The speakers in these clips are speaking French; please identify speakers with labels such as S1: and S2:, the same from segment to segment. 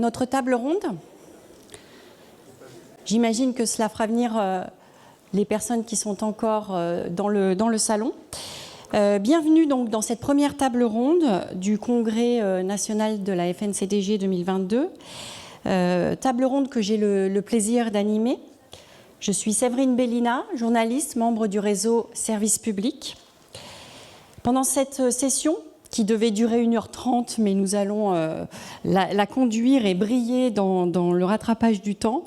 S1: notre table ronde. J'imagine que cela fera venir les personnes qui sont encore dans le salon. Bienvenue donc dans cette première table ronde du Congrès national de la FNCDG 2022. Table ronde que j'ai le plaisir d'animer. Je suis Séverine Bellina, journaliste, membre du réseau Service Public. Pendant cette session, qui devait durer 1h30, mais nous allons la conduire et briller dans le rattrapage du temps.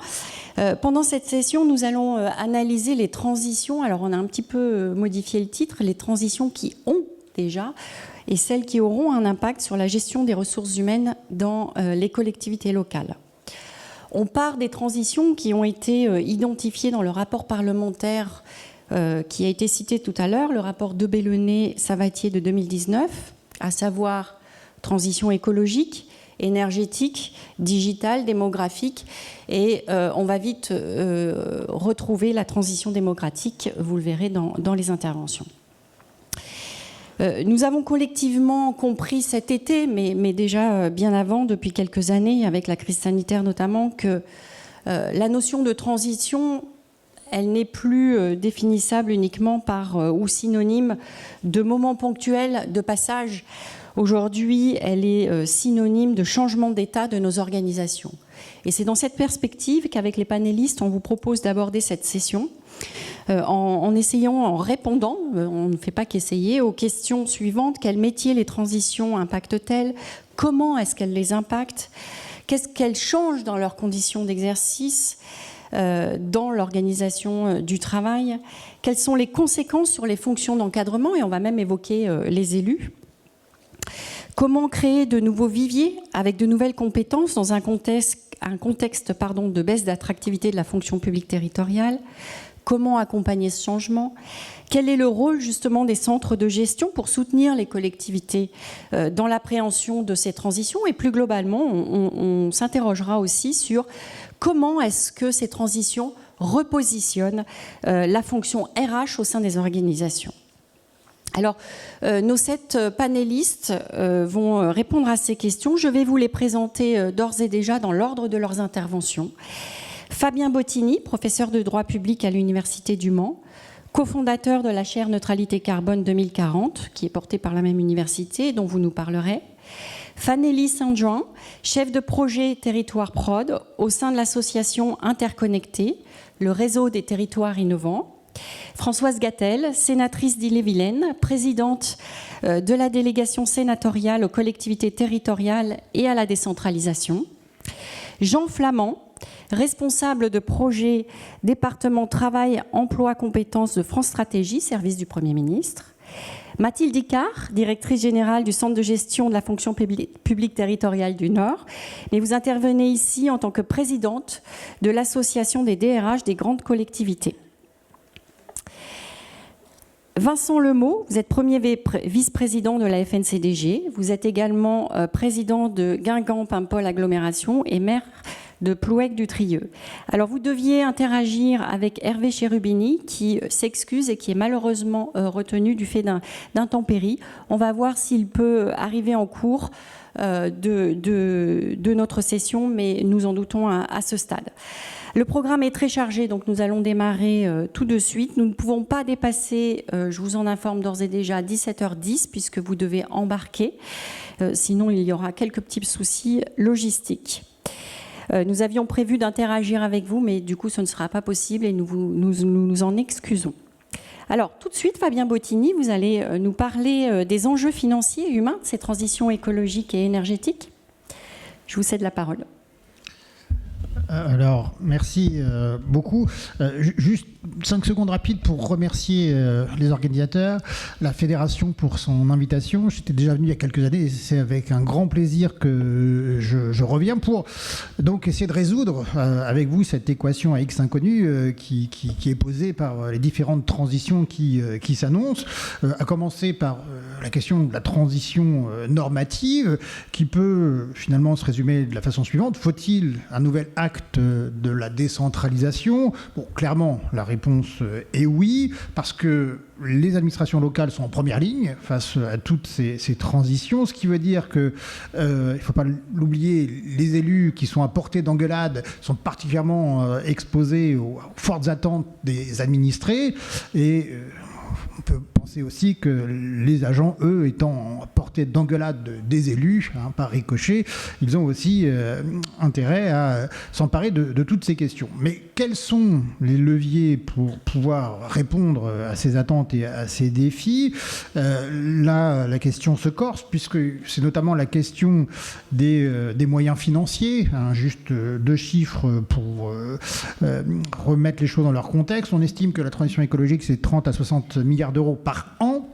S1: Pendant cette session, nous allons analyser les transitions. Alors, on a un petit peu modifié le titre, les transitions qui ont déjà et celles qui auront un impact sur la gestion des ressources humaines dans les collectivités locales. On part des transitions qui ont été identifiées dans le rapport parlementaire qui a été cité tout à l'heure, le rapport de Debellonnet-Savatier de 2019, à savoir transition écologique, énergétique, digitale, démographique, et on va vite retrouver la transition démocratique, vous le verrez dans les interventions. Nous avons collectivement compris cet été, mais déjà bien avant, depuis quelques années, avec la crise sanitaire notamment, que la notion de transition, elle n'est plus définissable uniquement par ou synonyme de moment ponctuel de passage. Aujourd'hui, elle est synonyme de changement d'état de nos organisations. Et c'est dans cette perspective qu'avec les panélistes, on vous propose d'aborder cette session en essayant, en répondant, on ne fait pas qu'essayer, aux questions suivantes. Quels métiers les transitions impactent-elles? Comment est-ce qu'elles les impactent? Qu'est-ce qu'elles changent dans leurs conditions d'exercice, dans l'organisation du travail? Quelles sont les conséquences sur les fonctions d'encadrement? Et on va même évoquer les élus. Comment créer de nouveaux viviers avec de nouvelles compétences dans un contexte de baisse d'attractivité de la fonction publique territoriale? Comment accompagner ce changement? Quel est le rôle justement des centres de gestion pour soutenir les collectivités dans l'appréhension de ces transitions? Et plus globalement, on s'interrogera aussi sur comment est-ce que ces transitions repositionnent la fonction RH au sein des organisations. Alors, nos 7 panélistes vont répondre à ces questions. Je vais vous les présenter d'ores et déjà dans l'ordre de leurs interventions. Fabien Bottini, professeur de droit public à l'Université du Mans, cofondateur de la chaire Neutralité Carbone 2040, qui est portée par la même université et dont vous nous parlerez. Fanélie Saint-Jean, chef de projet Territoire Prod au sein de l'association Interconnecté, le réseau des territoires innovants. Françoise Gatel, sénatrice d'Ille-et-Vilaine, présidente de la délégation sénatoriale aux collectivités territoriales et à la décentralisation. Jean Flamand, responsable de projet département travail, emploi, compétences de France Stratégie, service du Premier ministre. Mathilde Icard, directrice générale du Centre de gestion de la fonction publique territoriale du Nord. Mais vous intervenez ici en tant que présidente de l'association des DRH des grandes collectivités. Vincent Lemot, vous êtes premier vice-président de la FNCDG. Vous êtes également président de Guingamp-Paimpol Agglomération et maire de Plouec-du-Trieux. Alors, vous deviez interagir avec Hervé Cherubini, qui s'excuse et qui est malheureusement retenu du fait d'intempéries. On va voir s'il peut arriver en cours de notre session, mais nous en doutons à ce stade. Le programme est très chargé, donc nous allons démarrer tout de suite. Nous ne pouvons pas dépasser, je vous en informe d'ores et déjà, 17h10, puisque vous devez embarquer. Sinon, il y aura quelques petits soucis logistiques. Nous avions prévu d'interagir avec vous, mais du coup, ce ne sera pas possible et nous en excusons. Alors, tout de suite, Fabien Bottini, vous allez nous parler des enjeux financiers et humains de ces transitions écologiques et énergétiques. Je vous cède la parole.
S2: Alors, merci beaucoup. Juste 5 secondes rapides pour remercier les organisateurs, la fédération pour son invitation. J'étais déjà venu il y a quelques années et c'est avec un grand plaisir que je reviens pour donc essayer de résoudre avec vous cette équation à X inconnu qui est posée par les différentes transitions qui s'annoncent, à commencer par la question de la transition normative qui peut finalement se résumer de la façon suivante. Faut-il un nouvel acte l'impact de la décentralisation. Bon, clairement, la réponse est oui, parce que les administrations locales sont en première ligne face à toutes ces transitions, ce qui veut dire que, il ne faut pas l'oublier, les élus qui sont à portée d'engueulade sont particulièrement exposés aux fortes attentes des administrés, et on peut penser aussi que les agents, eux, étant à portée d'engueulade des élus, par ricochet, ils ont aussi intérêt à s'emparer de toutes ces questions. Mais quels sont les leviers pour pouvoir répondre à ces attentes et à ces défis ? Là, la question se corse, puisque c'est notamment la question des moyens financiers. Juste 2 chiffres pour remettre les choses dans leur contexte. On estime que la transition écologique, c'est 30 à 60 milliards d'euros par an,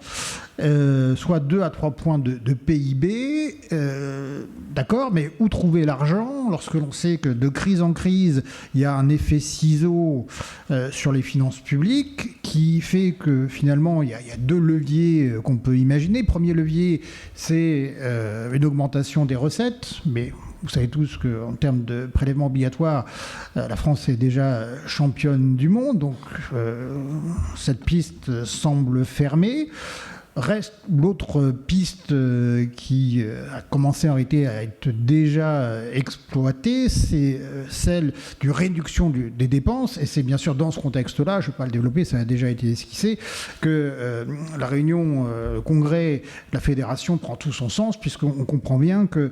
S2: soit 2 à 3 points de PIB. D'accord, mais où trouver l'argent lorsque l'on sait que de crise en crise, il y a un effet ciseau sur les finances publiques qui fait que finalement, il y a 2 leviers qu'on peut imaginer. Premier levier, c'est une augmentation des recettes, mais vous savez tous qu'en termes de prélèvement obligatoire, la France est déjà championne du monde, donc cette piste semble fermée. Reste l'autre piste qui a commencé en réalité à être déjà exploitée, c'est celle d'une réduction des dépenses, et c'est bien sûr dans ce contexte-là, je ne vais pas le développer, ça a déjà été esquissé, que la réunion, le congrès de la fédération prend tout son sens, puisqu'on comprend bien que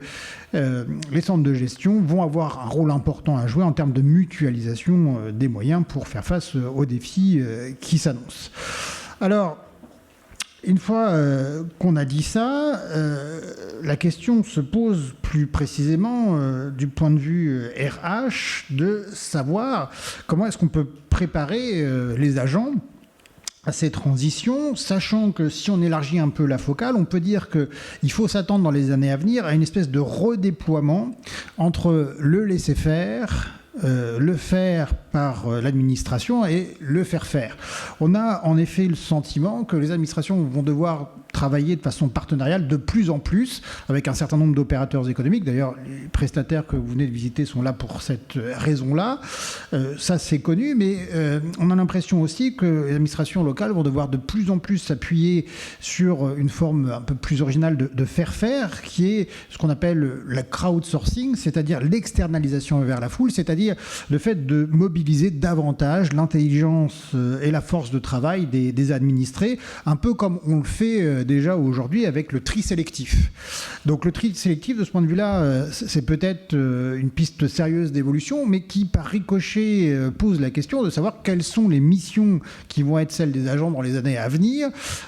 S2: les centres de gestion vont avoir un rôle important à jouer en termes de mutualisation des moyens pour faire face aux défis qui s'annoncent. Alors, une fois qu'on a dit ça, la question se pose plus précisément du point de vue RH de savoir comment est-ce qu'on peut préparer les agents à ces transitions, sachant que si on élargit un peu la focale, on peut dire qu'il faut s'attendre dans les années à venir à une espèce de redéploiement entre le laisser-faire, le faire par l'administration et le faire faire. On a en effet le sentiment que les administrations vont devoir travailler de façon partenariale de plus en plus avec un certain nombre d'opérateurs économiques. D'ailleurs, les prestataires que vous venez de visiter sont là pour cette raison-là. Ça, c'est connu, mais on a l'impression aussi que les administrations locales vont devoir de plus en plus s'appuyer sur une forme un peu plus originale de faire, qui est ce qu'on appelle la crowdsourcing, c'est-à-dire l'externalisation vers la foule, c'est-à-dire le fait de mobiliser davantage l'intelligence et la force de travail des administrés, un peu comme on le fait déjà aujourd'hui avec le tri sélectif. Donc le tri sélectif, de ce point de vue-là, c'est peut-être une piste sérieuse d'évolution, mais qui, par ricochet, pose la question de savoir quelles sont les missions qui vont être celles des agents dans les années à venir,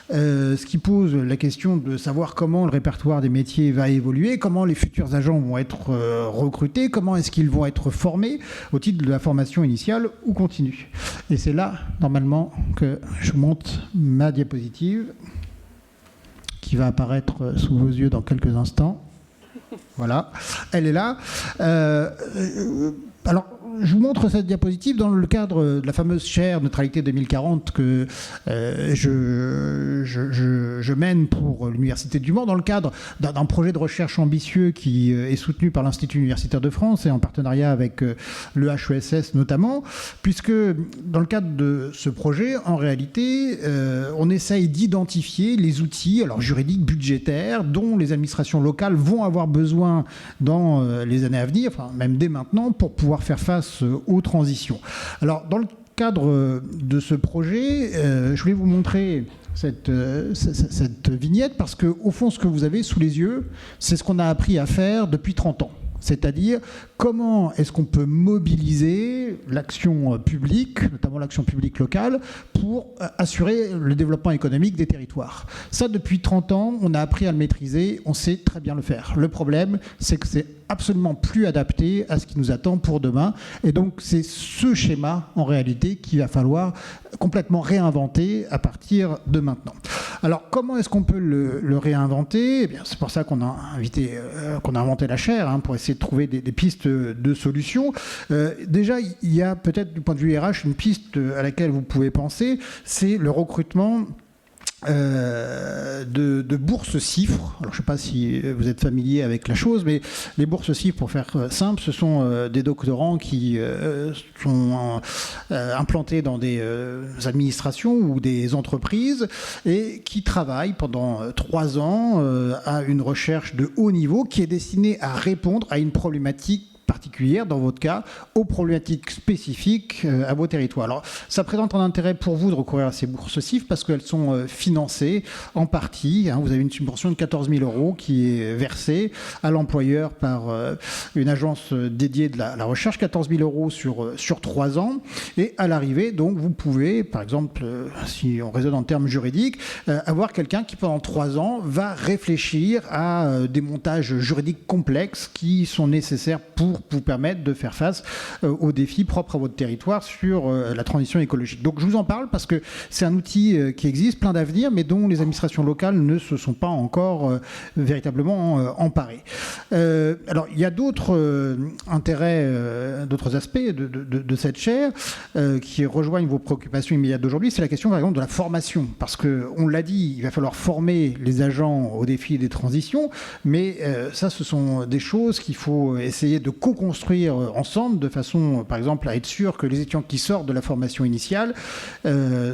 S2: ce qui pose la question de savoir comment le répertoire des métiers va évoluer, comment les futurs agents vont être recrutés, comment est-ce qu'ils vont être formés au titre de la formation initiale ou continue. Et c'est là, normalement, que je monte ma diapositive, qui va apparaître sous vos yeux dans quelques instants. Voilà, elle est là. Alors, je vous montre cette diapositive dans le cadre de la fameuse chaire Neutralité 2040 que je mène pour l'Université du Mans, dans le cadre d'un projet de recherche ambitieux qui est soutenu par l'Institut universitaire de France et en partenariat avec le HESS notamment, puisque dans le cadre de ce projet, en réalité, on essaye d'identifier les outils, alors juridiques, budgétaires, dont les administrations locales vont avoir besoin dans les années à venir, enfin même dès maintenant, pour pouvoir faire face aux transitions. Alors, dans le cadre de ce projet, je voulais vous montrer cette vignette parce que, au fond, ce que vous avez sous les yeux, c'est ce qu'on a appris à faire depuis 30 ans. C'est-à-dire, comment est-ce qu'on peut mobiliser l'action publique, notamment l'action publique locale, pour assurer le développement économique des territoires. Ça, depuis 30 ans, on a appris à le maîtriser, on sait très bien le faire. Le problème, c'est que c'est absolument plus adapté à ce qui nous attend pour demain. Et donc, c'est ce schéma, en réalité, qu'il va falloir complètement réinventer à partir de maintenant. Alors, comment est-ce qu'on peut le réinventer ? Eh bien, c'est pour ça qu'on a inventé la chaire, pour essayer de trouver des pistes de solutions. Déjà, il y a peut-être, du point de vue RH, une piste à laquelle vous pouvez penser, c'est le recrutement de bourses CIFRE. Alors, je ne sais pas si vous êtes familier avec la chose, mais les bourses CIFRE, pour faire simple, ce sont des doctorants qui sont implantés dans des administrations ou des entreprises et qui travaillent pendant 3 ans à une recherche de haut niveau qui est destinée à répondre à une problématique particulière, dans votre cas, aux problématiques spécifiques à vos territoires. Alors, ça présente un intérêt pour vous de recourir à ces bourses CIFRE parce qu'elles sont financées en partie. Vous avez une subvention de 14 000 € qui est versée à l'employeur par une agence dédiée de la recherche, 14 000 € sur 3 ans. Et à l'arrivée, donc, vous pouvez, par exemple, si on raisonne en termes juridiques, avoir quelqu'un qui, pendant 3 ans, va réfléchir à des montages juridiques complexes qui sont nécessaires pour vous permettre de faire face aux défis propres à votre territoire sur la transition écologique. Donc je vous en parle parce que c'est un outil qui existe, plein d'avenir, mais dont les administrations locales ne se sont pas encore véritablement emparées. Alors il y a d'autres intérêts, d'autres aspects de cette chaire qui rejoignent vos préoccupations immédiates d'aujourd'hui. C'est la question par exemple de la formation, parce qu'on l'a dit, il va falloir former les agents aux défis des transitions, mais ça ce sont des choses qu'il faut essayer de co-construire ensemble de façon, par exemple, à être sûr que les étudiants qui sortent de la formation initiale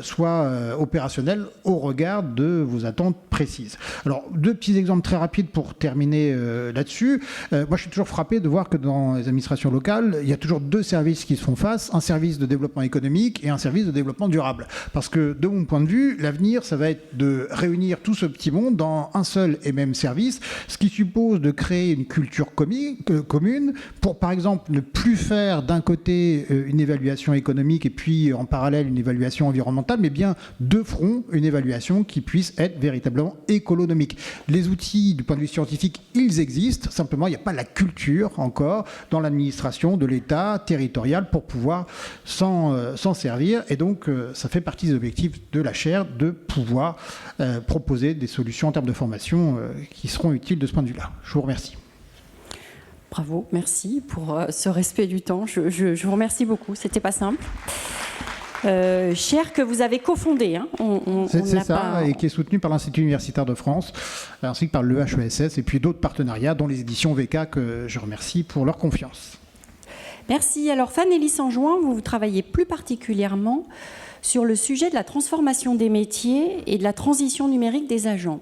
S2: soient opérationnels au regard de vos attentes précises. Alors, 2 petits exemples très rapides pour terminer là-dessus. Moi, je suis toujours frappé de voir que dans les administrations locales, il y a toujours 2 services qui se font face, un service de développement économique et un service de développement durable. Parce que, de mon point de vue, l'avenir, ça va être de réunir tout ce petit monde dans un seul et même service, ce qui suppose de créer une culture commune, pour, par exemple, ne plus faire d'un côté une évaluation économique et puis en parallèle une évaluation environnementale, mais bien de front une évaluation qui puisse être véritablement économique. Les outils du point de vue scientifique, ils existent, simplement il n'y a pas la culture encore dans l'administration de l'État territorial pour pouvoir s'en servir, et donc ça fait partie des objectifs de la chaire de pouvoir proposer des solutions en termes de formation qui seront utiles de ce point de vue-là. Je vous remercie.
S1: Bravo, merci pour ce respect du temps. Je vous remercie beaucoup, c'était pas simple. Chaire que vous avez cofondé. Hein.
S2: C'est ça, et qui est soutenu par l'Institut universitaire de France, ainsi que par l'EHESS, et puis d'autres partenariats, dont les éditions VK, que je remercie pour leur confiance.
S1: Merci. Alors, Fanélie Sanjoin, vous travaillez plus particulièrement sur le sujet de la transformation des métiers et de la transition numérique des agents.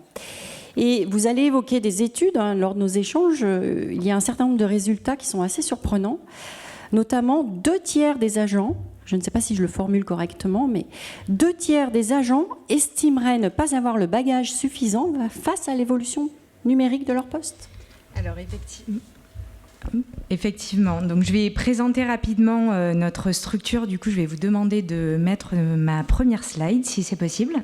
S1: Et vous allez évoquer des études lors de nos échanges. Il y a un certain nombre de résultats qui sont assez surprenants, notamment 2/3 des agents, je ne sais pas si je le formule correctement, mais 2/3 des agents estimeraient ne pas avoir le bagage suffisant face à l'évolution numérique de leur poste.
S3: Alors effectivement. Donc je vais présenter rapidement notre structure. Du coup, je vais vous demander de mettre ma première slide, si c'est possible.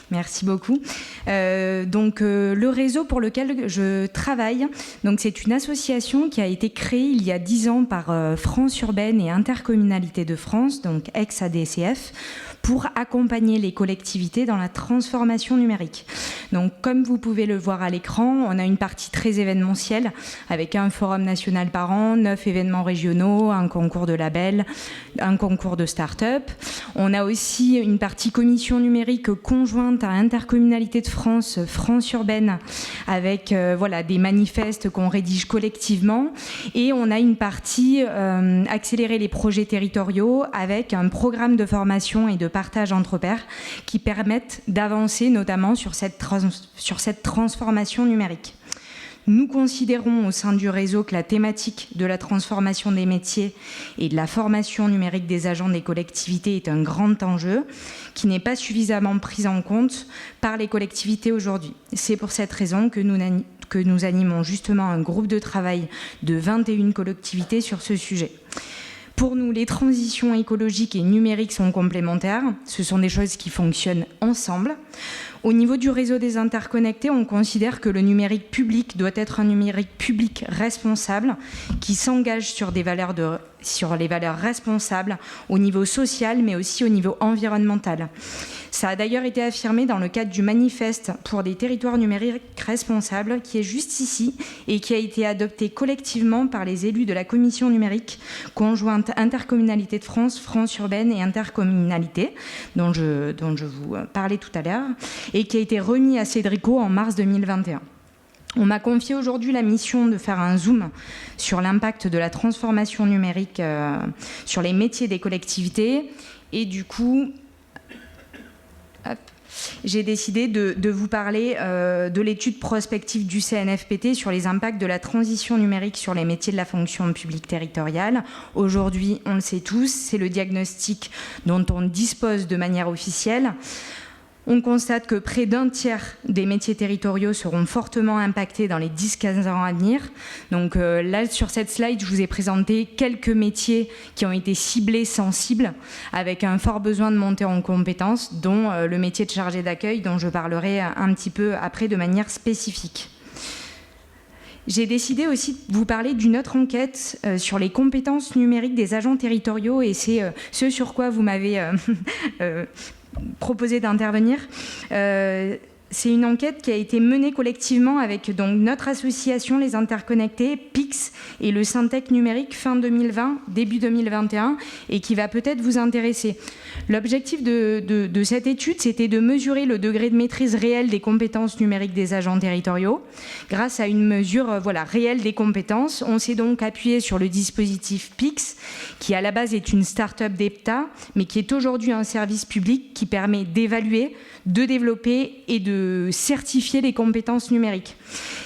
S3: Merci beaucoup. Le réseau pour lequel je travaille, donc c'est une association qui a été créée il y a 10 ans par France Urbaine et Intercommunalité de France, donc ex-ADCF, pour accompagner les collectivités dans la transformation numérique. Donc, comme vous pouvez le voir à l'écran, on a une partie très événementielle avec un forum national par an, 9 événements régionaux, un concours de labels, un concours de start-up. On a aussi une partie commission numérique conjointe à Intercommunalité de France, France Urbaine, avec des manifestes qu'on rédige collectivement. Et on a une partie accélérer les projets territoriaux avec un programme de formation et de partage entre pairs qui permettent d'avancer notamment sur cette transformation numérique. Nous considérons au sein du réseau que la thématique de la transformation des métiers et de la formation numérique des agents des collectivités est un grand enjeu qui n'est pas suffisamment pris en compte par les collectivités aujourd'hui. C'est pour cette raison que nous animons justement un groupe de travail de 21 collectivités sur ce sujet. Pour nous, les transitions écologiques et numériques sont complémentaires. Ce sont des choses qui fonctionnent ensemble. Au niveau du réseau des interconnectés, on considère que le numérique public doit être un numérique public responsable qui s'engage sur les valeurs responsables au niveau social, mais aussi au niveau environnemental. Ça a d'ailleurs été affirmé dans le cadre du manifeste pour des territoires numériques responsables qui est juste ici et qui a été adopté collectivement par les élus de la commission numérique conjointe Intercommunalité de France, France urbaine et intercommunalité, dont je vous parlais tout à l'heure, et qui a été remis à Cédrico en mars 2021. On m'a confié aujourd'hui la mission de faire un zoom sur l'impact de la transformation numérique sur les métiers des collectivités et du coup, j'ai décidé de vous parler de l'étude prospective du CNFPT sur les impacts de la transition numérique sur les métiers de la fonction publique territoriale. Aujourd'hui, on le sait tous, c'est le diagnostic dont on dispose de manière officielle. On constate que près d'un tiers des métiers territoriaux seront fortement impactés dans les 10-15 ans à venir. Donc là, sur cette slide, je vous ai présenté quelques métiers qui ont été ciblés, sensibles, avec un fort besoin de monter en compétences, dont le métier de chargé d'accueil, dont je parlerai un petit peu après de manière spécifique. J'ai décidé aussi de vous parler d'une autre enquête sur les compétences numériques des agents territoriaux, et c'est ce sur quoi vous m'avez proposé d'intervenir. C'est une enquête qui a été menée collectivement avec donc, notre association Les Interconnectés, PIX et le Syntec numérique fin 2020, début 2021, et qui va peut-être vous intéresser. L'objectif de cette étude, c'était de mesurer le degré de maîtrise réelle des compétences numériques des agents territoriaux. Grâce à une mesure réelle des compétences, on s'est donc appuyé sur le dispositif PIX, qui à la base est une start-up d'EPTA, mais qui est aujourd'hui un service public qui permet d'évaluer, de développer et de certifier les compétences numériques.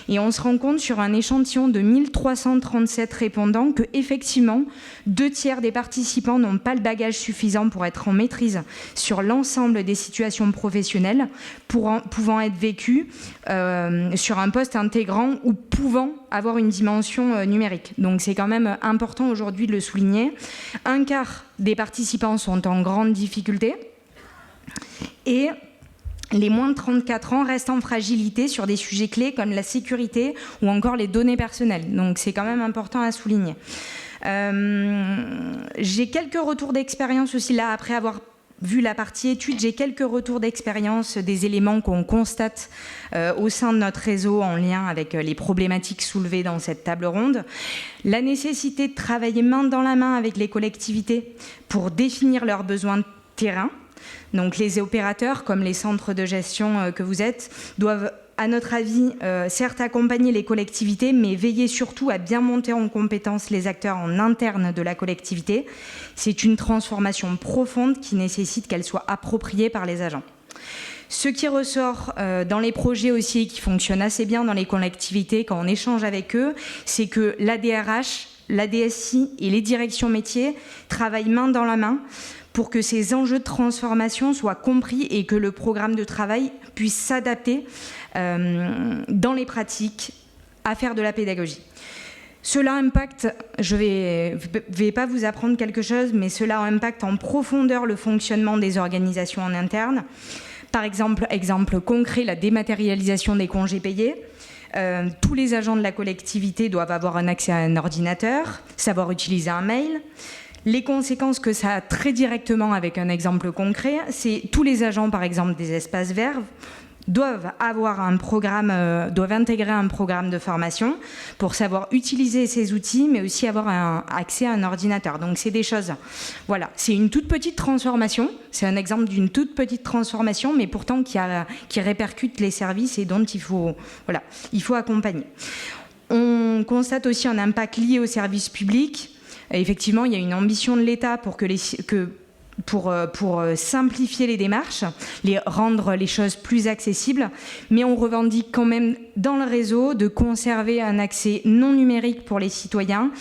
S3: Et on se rend compte sur un échantillon de 1337 répondants que effectivement 2/3 des participants n'ont pas le bagage suffisant pour être en maîtrise sur l'ensemble des situations professionnelles pouvant être vécues sur un poste intégrant ou pouvant avoir une dimension numérique. Donc c'est quand même important aujourd'hui de le souligner. 1/4 des participants sont en grande difficulté et les moins de 34 ans restent en fragilité sur des sujets clés comme la sécurité ou encore les données personnelles. Donc c'est quand même important à souligner. J'ai quelques retours d'expérience aussi là, après avoir vu la partie étude, j'ai quelques retours d'expérience des éléments qu'on constate au sein de notre réseau en lien avec les problématiques soulevées dans cette table ronde. La nécessité de travailler main dans la main avec les collectivités pour définir leurs besoins de terrain. Donc les opérateurs, comme les centres de gestion que vous êtes, doivent, à notre avis, certes accompagner les collectivités, mais veiller surtout à bien monter en compétence les acteurs en interne de la collectivité. C'est une transformation profonde qui nécessite qu'elle soit appropriée par les agents. Ce qui ressort dans les projets aussi et qui fonctionne assez bien dans les collectivités quand on échange avec eux, c'est que la DRH, la DSI et les directions métiers travaillent main dans la main pour que ces enjeux de transformation soient compris et que le programme de travail puisse s'adapter dans les pratiques à faire de la pédagogie. Cela impacte, je vais pas vous apprendre quelque chose, mais cela impacte en profondeur le fonctionnement des organisations en interne. Par exemple, exemple concret, la dématérialisation des congés payés. Tous les agents de la collectivité doivent avoir un accès à un ordinateur, savoir utiliser un mail. Les conséquences que ça a très directement, avec un exemple concret, c'est tous les agents, par exemple, des espaces verts, doivent intégrer un programme de formation pour savoir utiliser ces outils, mais aussi avoir accès à un ordinateur. Donc c'est des choses, voilà, c'est une toute petite transformation, c'est un exemple d'une toute petite transformation, mais pourtant qui répercute les services et dont il faut accompagner. On constate aussi un impact lié aux services publics. Effectivement, il y a une ambition de l'État pour simplifier les démarches, rendre les choses plus accessibles, mais on revendique quand même dans le réseau de conserver un accès non numérique pour les citoyens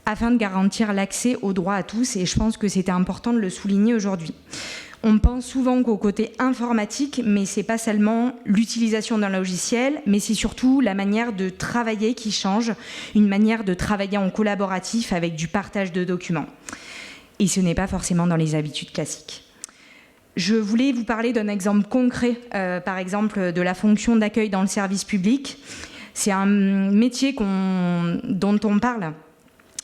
S3: afin de garantir l'accès aux droits à tous, et je pense que c'était important de le souligner aujourd'hui. On pense souvent qu'au côté informatique, mais ce n'est pas seulement l'utilisation d'un logiciel, mais c'est surtout la manière de travailler qui change, une manière de travailler en collaboratif avec du partage de documents. Et ce n'est pas forcément dans les habitudes classiques. je voulais vous parler d'un exemple concret, par exemple de la fonction d'accueil dans le service public. C'est un métier dont on parle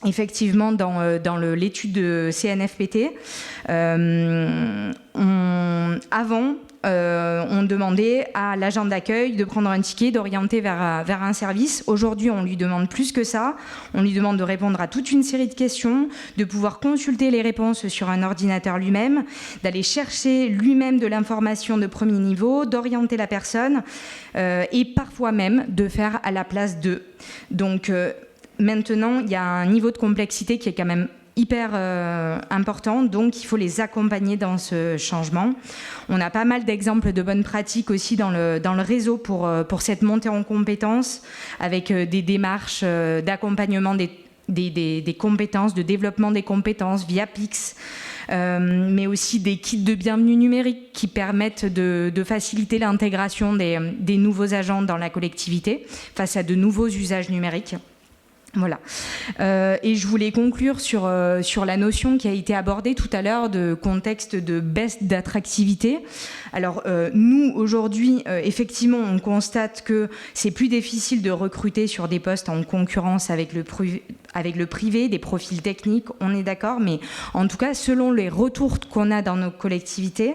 S3: effectivement dans l'étude de CNFPT. Avant, on demandait à l'agent d'accueil de prendre un ticket, d'orienter vers un service. Aujourd'hui, on lui demande plus que ça. On lui demande de répondre à toute une série de questions, de pouvoir consulter les réponses sur un ordinateur lui-même, d'aller chercher lui-même de l'information de premier niveau, d'orienter la personne et parfois même de faire à la place d'eux. Donc maintenant, il y a un niveau de complexité qui est quand même hyper important, donc il faut les accompagner dans ce changement. On a pas mal d'exemples de bonnes pratiques aussi dans le réseau pour cette montée en compétences, avec des démarches d'accompagnement des compétences, de développement des compétences via PIX, mais aussi des kits de bienvenue numérique qui permettent de faciliter l'intégration des nouveaux agents dans la collectivité face à de nouveaux usages numériques. Voilà. Et je voulais conclure sur la notion qui a été abordée tout à l'heure de contexte de baisse d'attractivité. Alors, nous, aujourd'hui, effectivement, on constate que c'est plus difficile de recruter sur des postes en concurrence avec le privé, des profils techniques, on est d'accord, mais en tout cas, selon les retours qu'on a dans nos collectivités,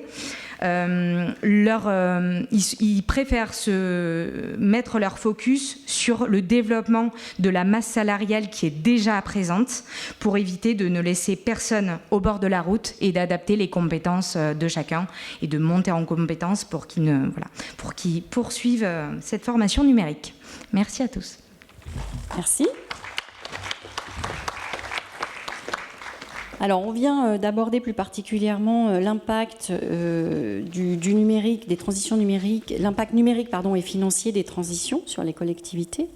S3: ils préfèrent mettre leur focus sur le développement de la masse salariale qui est déjà présente pour éviter de ne laisser personne au bord de la route et d'adapter les compétences de chacun et de monter en compétences pour qu'ils poursuivent cette formation numérique. Merci à tous.
S1: Merci. Alors, on vient d'aborder plus particulièrement l'impact du numérique, des transitions numériques, l'impact numérique et financier des transitions sur les collectivités.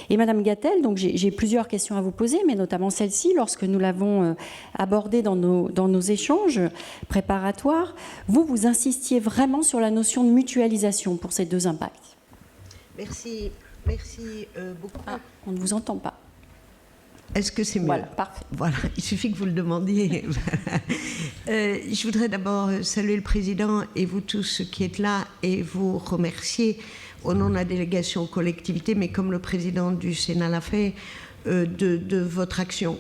S1: Et Madame Gattel, donc j'ai plusieurs questions à vous poser, mais notamment celle-ci, lorsque nous l'avons abordée dans nos échanges préparatoires, vous insistiez vraiment sur la notion de mutualisation pour ces deux impacts.
S4: Merci beaucoup.
S1: Ah, on ne vous entend pas.
S4: Est-ce que c'est mieux ?
S1: Voilà, parfait.
S4: Voilà, il suffit que vous le demandiez. Je voudrais d'abord saluer le président et vous tous qui êtes là et vous remercier au nom de la délégation collectivité, mais comme le président du Sénat l'a fait, de votre action.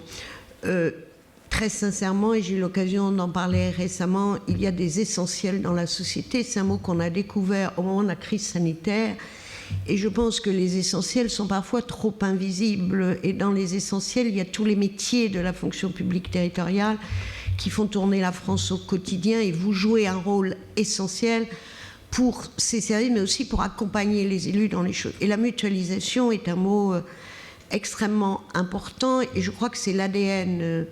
S4: Très sincèrement, et j'ai eu l'occasion d'en parler récemment, il y a des essentiels dans la société. C'est un mot qu'on a découvert au moment de la crise sanitaire. Et je pense que les essentiels sont parfois trop invisibles. Et dans les essentiels, il y a tous les métiers de la fonction publique territoriale qui font tourner la France au quotidien. Et vous jouez un rôle essentiel pour ces services, mais aussi pour accompagner les élus dans les choses. Et la mutualisation est un mot extrêmement important. Et je crois que c'est l'ADN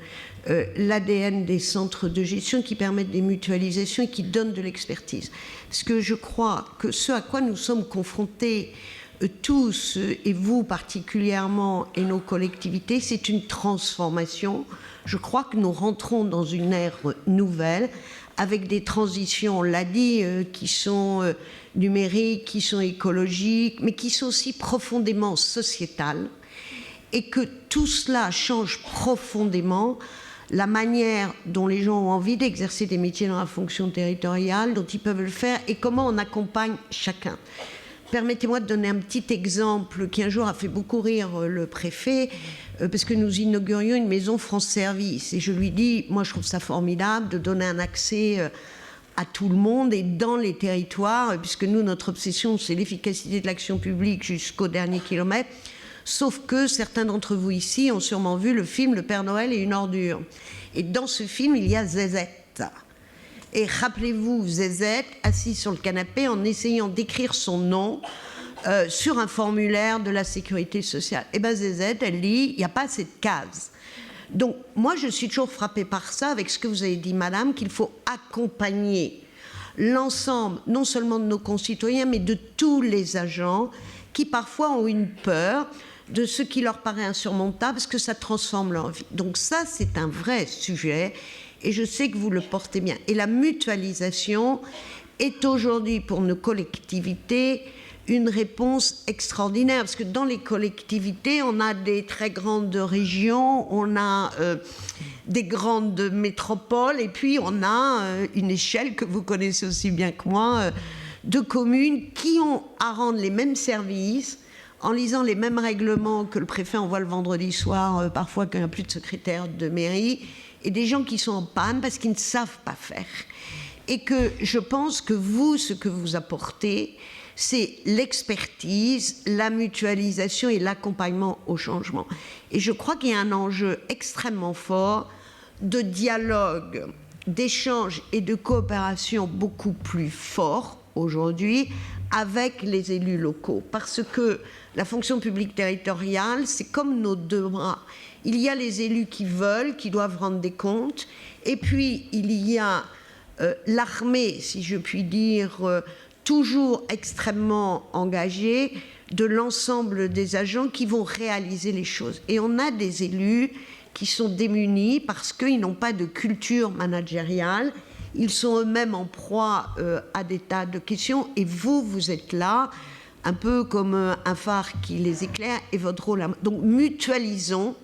S4: des centres de gestion qui permettent des mutualisations et qui donnent de l'expertise. Parce que je crois que ce à quoi nous sommes confrontés tous, et vous particulièrement, et nos collectivités, c'est une transformation. Je crois que nous rentrons dans une ère nouvelle, avec des transitions, on l'a dit, qui sont numériques, qui sont écologiques, mais qui sont aussi profondément sociétales, et que tout cela change profondément la manière dont les gens ont envie d'exercer des métiers dans la fonction territoriale, dont ils peuvent le faire, et comment on accompagne chacun. Permettez-moi de donner un petit exemple qui un jour a fait beaucoup rire le préfet, parce que nous inaugurions une maison France Service. Et je lui dis, moi je trouve ça formidable de donner un accès à tout le monde et dans les territoires, puisque nous, notre obsession, c'est l'efficacité de l'action publique jusqu'au dernier kilomètre. Sauf que certains d'entre vous ici ont sûrement vu le film Le Père Noël et une ordure. Et dans ce film, il y a Zézette. Et rappelez-vous, Zézette, assise sur le canapé en essayant d'écrire son nom sur un formulaire de la sécurité sociale. Et bien Zézette, elle dit, il n'y a pas assez de cases. Donc moi, je suis toujours frappée par ça, avec ce que vous avez dit, madame, qu'il faut accompagner l'ensemble, non seulement de nos concitoyens, mais de tous les agents qui parfois ont une peur de ce qui leur paraît insurmontable, parce que ça transforme leur vie. Donc ça, c'est un vrai sujet, et je sais que vous le portez bien. Et la mutualisation est aujourd'hui, pour nos collectivités, une réponse extraordinaire, parce que dans les collectivités, on a des très grandes régions, on a des grandes métropoles, et puis on a une échelle que vous connaissez aussi bien que moi, de communes qui ont à rendre les mêmes services, en lisant les mêmes règlements que le préfet envoie le vendredi soir, parfois qu'il n'y a plus de secrétaire de mairie, et des gens qui sont en panne parce qu'ils ne savent pas faire. Et que je pense que vous, ce que vous apportez, c'est l'expertise, la mutualisation et l'accompagnement au changement. Et je crois qu'il y a un enjeu extrêmement fort de dialogue, d'échange et de coopération beaucoup plus fort aujourd'hui avec les élus locaux. Parce que la fonction publique territoriale, c'est comme nos deux bras. Il y a les élus qui veulent, qui doivent rendre des comptes, et puis il y a l'armée, si je puis dire, toujours extrêmement engagée de l'ensemble des agents qui vont réaliser les choses. Et on a des élus qui sont démunis parce qu'ils n'ont pas de culture managériale, ils sont eux-mêmes en proie à des tas de questions, et vous êtes là, un peu comme un phare qui les éclaire, et votre rôle... Donc mutualisons,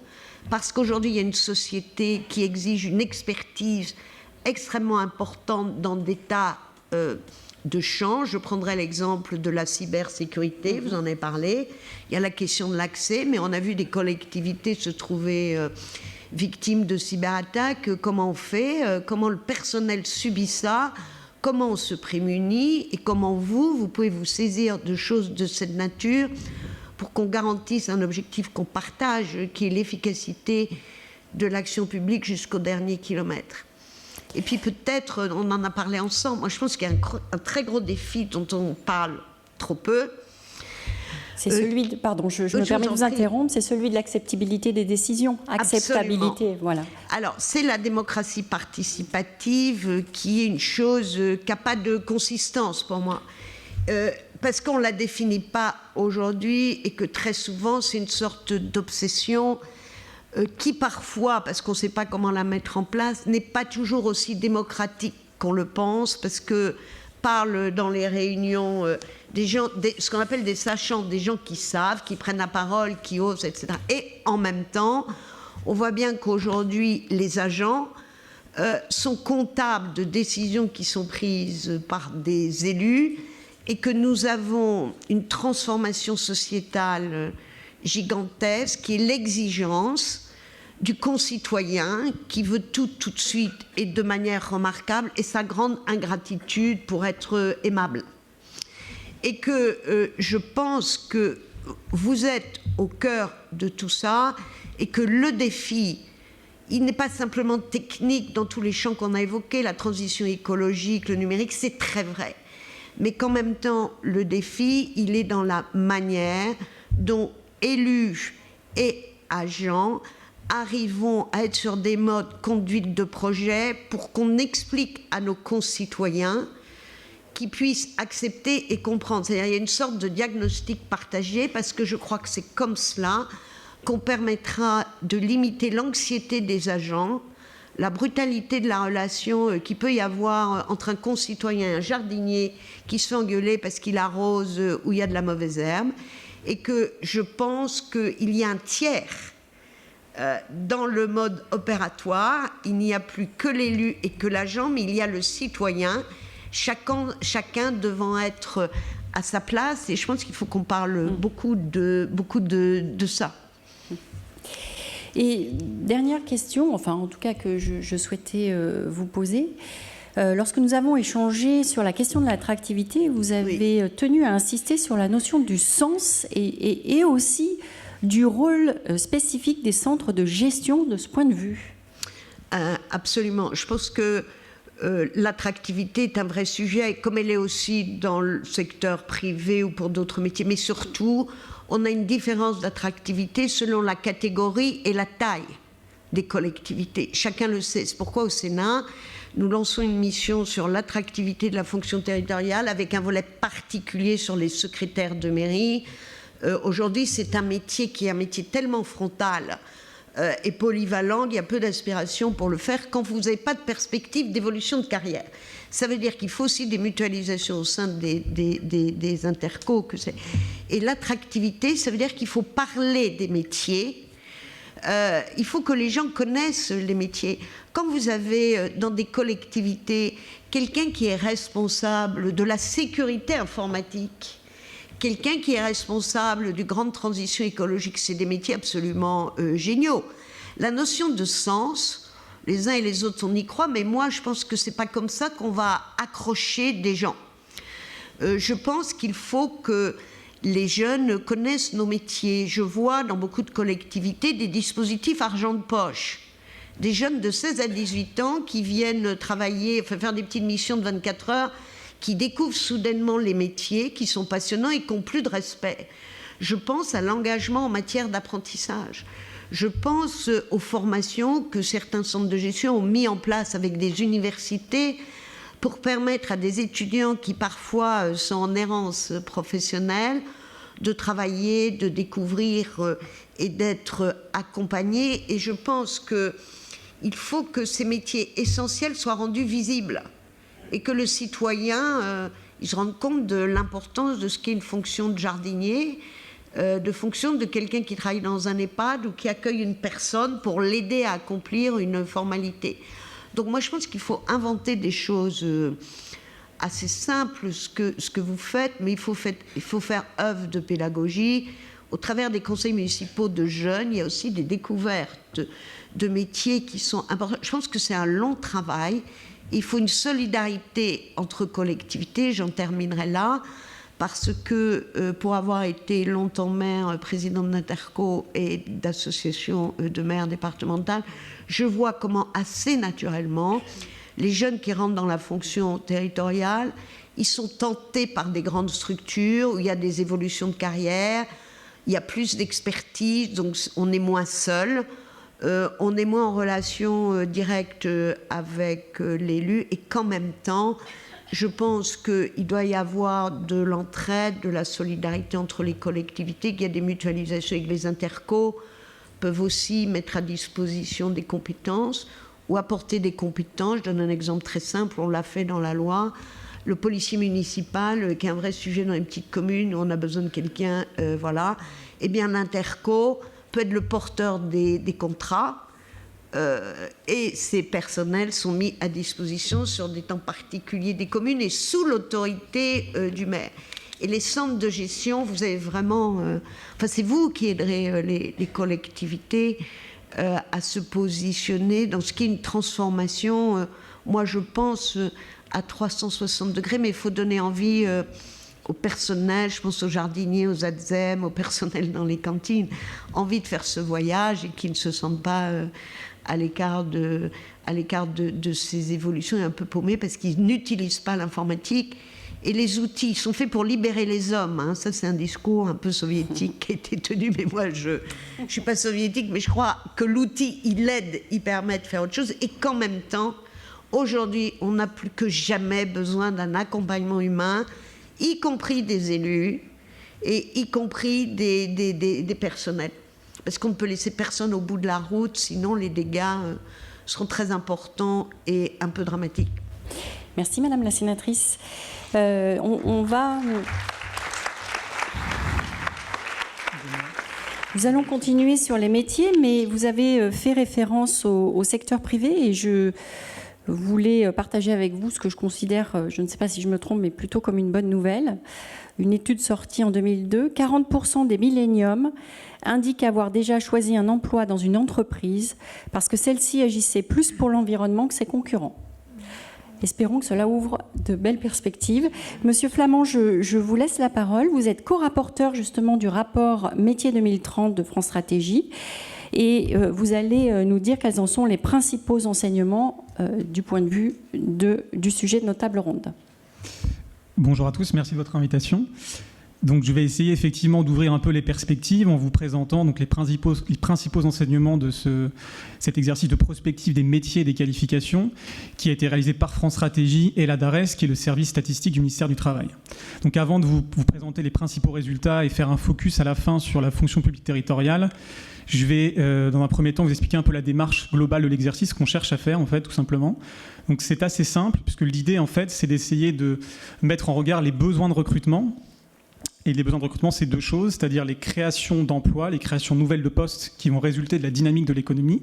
S4: parce qu'aujourd'hui il y a une société qui exige une expertise extrêmement importante dans des tas de champs. Je prendrai l'exemple de la cybersécurité, vous en avez parlé. Il y a la question de l'accès, mais on a vu des collectivités se trouver victimes de cyberattaques. Comment on fait ? Comment le personnel subit ça ? Comment on se prémunit ? Et comment vous pouvez vous saisir de choses de cette nature pour qu'on garantisse un objectif qu'on partage, qui est l'efficacité de l'action publique jusqu'au dernier kilomètre. Et puis peut-être, on en a parlé ensemble, moi je pense qu'il y a un très gros défi dont on parle trop peu.
S1: C'est celui de, pardon, je me permets de vous interrompre, c'est celui de l'acceptabilité des décisions. Acceptabilité, absolument. Voilà.
S4: Alors, c'est la démocratie participative qui est une chose qui n'a pas de consistance pour moi. Parce qu'on ne la définit pas aujourd'hui et que très souvent, c'est une sorte d'obsession qui parfois, parce qu'on ne sait pas comment la mettre en place, n'est pas toujours aussi démocratique qu'on le pense, parce que parle dans les réunions des gens, ce qu'on appelle des sachants, des gens qui savent, qui prennent la parole, qui osent, etc. Et en même temps, on voit bien qu'aujourd'hui, les agents sont comptables de décisions qui sont prises par des élus et que nous avons une transformation sociétale gigantesque qui est l'exigence du concitoyen qui veut tout de suite et de manière remarquable, et sa grande ingratitude pour être aimable. Et que je pense que vous êtes au cœur de tout ça et que le défi, il n'est pas simplement technique dans tous les champs qu'on a évoqués, la transition écologique, le numérique, c'est très vrai. Mais qu'en même temps, le défi, il est dans la manière dont élus et agents arrivons à être sur des modes conduite de projet pour qu'on explique à nos concitoyens qu'ils puissent accepter et comprendre. C'est-à-dire qu'il y a une sorte de diagnostic partagé, parce que je crois que c'est comme cela qu'on permettra de limiter l'anxiété des agents, la brutalité de la relation qu'il peut y avoir entre un concitoyen et un jardinier qui se fait engueuler parce qu'il arrose où il y a de la mauvaise herbe, et que je pense qu'il y a un tiers dans le mode opératoire. Il n'y a plus que l'élu et que l'agent, mais il y a le citoyen, chacun devant être à sa place, et je pense qu'il faut qu'on parle beaucoup de ça.
S1: Et dernière question, enfin en tout cas que je souhaitais vous poser. Lorsque nous avons échangé sur la question de l'attractivité, vous avez tenu à insister sur la notion du sens et aussi du rôle spécifique des centres de gestion de ce point de vue.
S4: Absolument. Je pense que l'attractivité est un vrai sujet, comme elle est aussi dans le secteur privé ou pour d'autres métiers. Mais surtout, on a une différence d'attractivité selon la catégorie et la taille des collectivités. Chacun le sait. C'est pourquoi au Sénat, nous lançons une mission sur l'attractivité de la fonction territoriale avec un volet particulier sur les secrétaires de mairie. Aujourd'hui, c'est un métier qui est un métier tellement frontal est polyvalent, il y a peu d'aspiration pour le faire quand vous n'avez pas de perspective d'évolution de carrière. Ça veut dire qu'il faut aussi des mutualisations au sein des intercos. Et l'attractivité, ça veut dire qu'il faut parler des métiers. Il faut que les gens connaissent les métiers. Quand vous avez dans des collectivités quelqu'un qui est responsable de la sécurité informatique, quelqu'un qui est responsable du grande transition écologique, c'est des métiers absolument géniaux. La notion de sens, les uns et les autres, on y croit, mais moi, je pense que c'est pas comme ça qu'on va accrocher des gens. Je pense qu'il faut que les jeunes connaissent nos métiers. Je vois dans beaucoup de collectivités des dispositifs argent de poche. Des jeunes de 16 à 18 ans qui viennent travailler, enfin faire des petites missions de 24 heures, qui découvrent soudainement les métiers, qui sont passionnants et qui n'ont plus de respect. Je pense à l'engagement en matière d'apprentissage. Je pense aux formations que certains centres de gestion ont mis en place avec des universités pour permettre à des étudiants qui parfois sont en errance professionnelle de travailler, de découvrir et d'être accompagnés. Et je pense qu'il faut que ces métiers essentiels soient rendus visibles et que le citoyen il se rende compte de l'importance de ce qu'est une fonction de jardinier, de fonction de quelqu'un qui travaille dans un EHPAD ou qui accueille une personne pour l'aider à accomplir une formalité. Donc moi je pense qu'il faut inventer des choses assez simples, ce que vous faites, mais il faut faire œuvre de pédagogie. Au travers des conseils municipaux de jeunes, il y a aussi des découvertes de métiers qui sont importants. Je pense que c'est un long travail. Il faut une solidarité entre collectivités, j'en terminerai là, parce que pour avoir été longtemps maire, présidente d'Interco et d'association de maires départementales, je vois comment assez naturellement, les jeunes qui rentrent dans la fonction territoriale, ils sont tentés par des grandes structures où il y a des évolutions de carrière, il y a plus d'expertise, donc on est moins seul. On est moins en relation directe avec l'élu et qu'en même temps, je pense qu'il doit y avoir de l'entraide, de la solidarité entre les collectivités, qu'il y a des mutualisations avec les intercos, peuvent aussi mettre à disposition des compétences ou apporter des compétences. Je donne un exemple très simple, on l'a fait dans la loi. Le policier municipal, qui est un vrai sujet dans les petites communes où on a besoin de quelqu'un, voilà. Eh bien, l'interco peut être le porteur des contrats et ces personnels sont mis à disposition sur des temps particuliers des communes et sous l'autorité du maire. Et les centres de gestion, vous avez vraiment... enfin, c'est vous qui aiderez les collectivités à se positionner dans ce qui est une transformation, moi je pense, à 360 degrés, mais il faut donner envie... au personnel, je pense aux jardiniers, aux ADSEM, au personnel dans les cantines, envie de faire ce voyage et qui ne se sentent pas à l'écart de ces évolutions et un peu paumés parce qu'ils n'utilisent pas l'informatique. Et les outils sont faits pour libérer les hommes. Hein. Ça, c'est un discours un peu soviétique qui a été tenu. Mais moi, je ne suis pas soviétique, mais je crois que l'outil, il aide, il permet de faire autre chose. Et qu'en même temps, aujourd'hui, on n'a plus que jamais besoin d'un accompagnement humain, y compris des élus et y compris des personnels. Parce qu'on ne peut laisser personne au bout de la route, sinon les dégâts seront très importants et un peu dramatiques.
S1: Merci Madame la sénatrice. Nous allons continuer sur les métiers, mais vous avez fait référence au secteur privé et je voulais partager avec vous ce que je considère, je ne sais pas si je me trompe, mais plutôt comme une bonne nouvelle. Une étude sortie en 2002, 40% des milléniums indiquent avoir déjà choisi un emploi dans une entreprise parce que celle-ci agissait plus pour l'environnement que ses concurrents. Espérons que cela ouvre de belles perspectives. Monsieur Flamand, je vous laisse la parole. Vous êtes co-rapporteur justement du rapport Métiers 2030 de France Stratégie. Et vous allez nous dire quels en sont les principaux enseignements du point de vue du sujet de nos tables rondes.
S5: Bonjour à tous, merci de votre invitation. Donc je vais essayer effectivement d'ouvrir un peu les perspectives en vous présentant donc les principaux enseignements de cet exercice de prospective des métiers et des qualifications qui a été réalisé par France Stratégie et la DARES, qui est le service statistique du ministère du Travail. Donc avant de vous présenter les principaux résultats et faire un focus à la fin sur la fonction publique territoriale, je vais dans un premier temps vous expliquer un peu la démarche globale de l'exercice qu'on cherche à faire en fait tout simplement. Donc c'est assez simple puisque l'idée en fait c'est d'essayer de mettre en regard les besoins de recrutement. Et les besoins de recrutement, c'est deux choses, c'est-à-dire les créations d'emplois, les créations nouvelles de postes qui vont résulter de la dynamique de l'économie.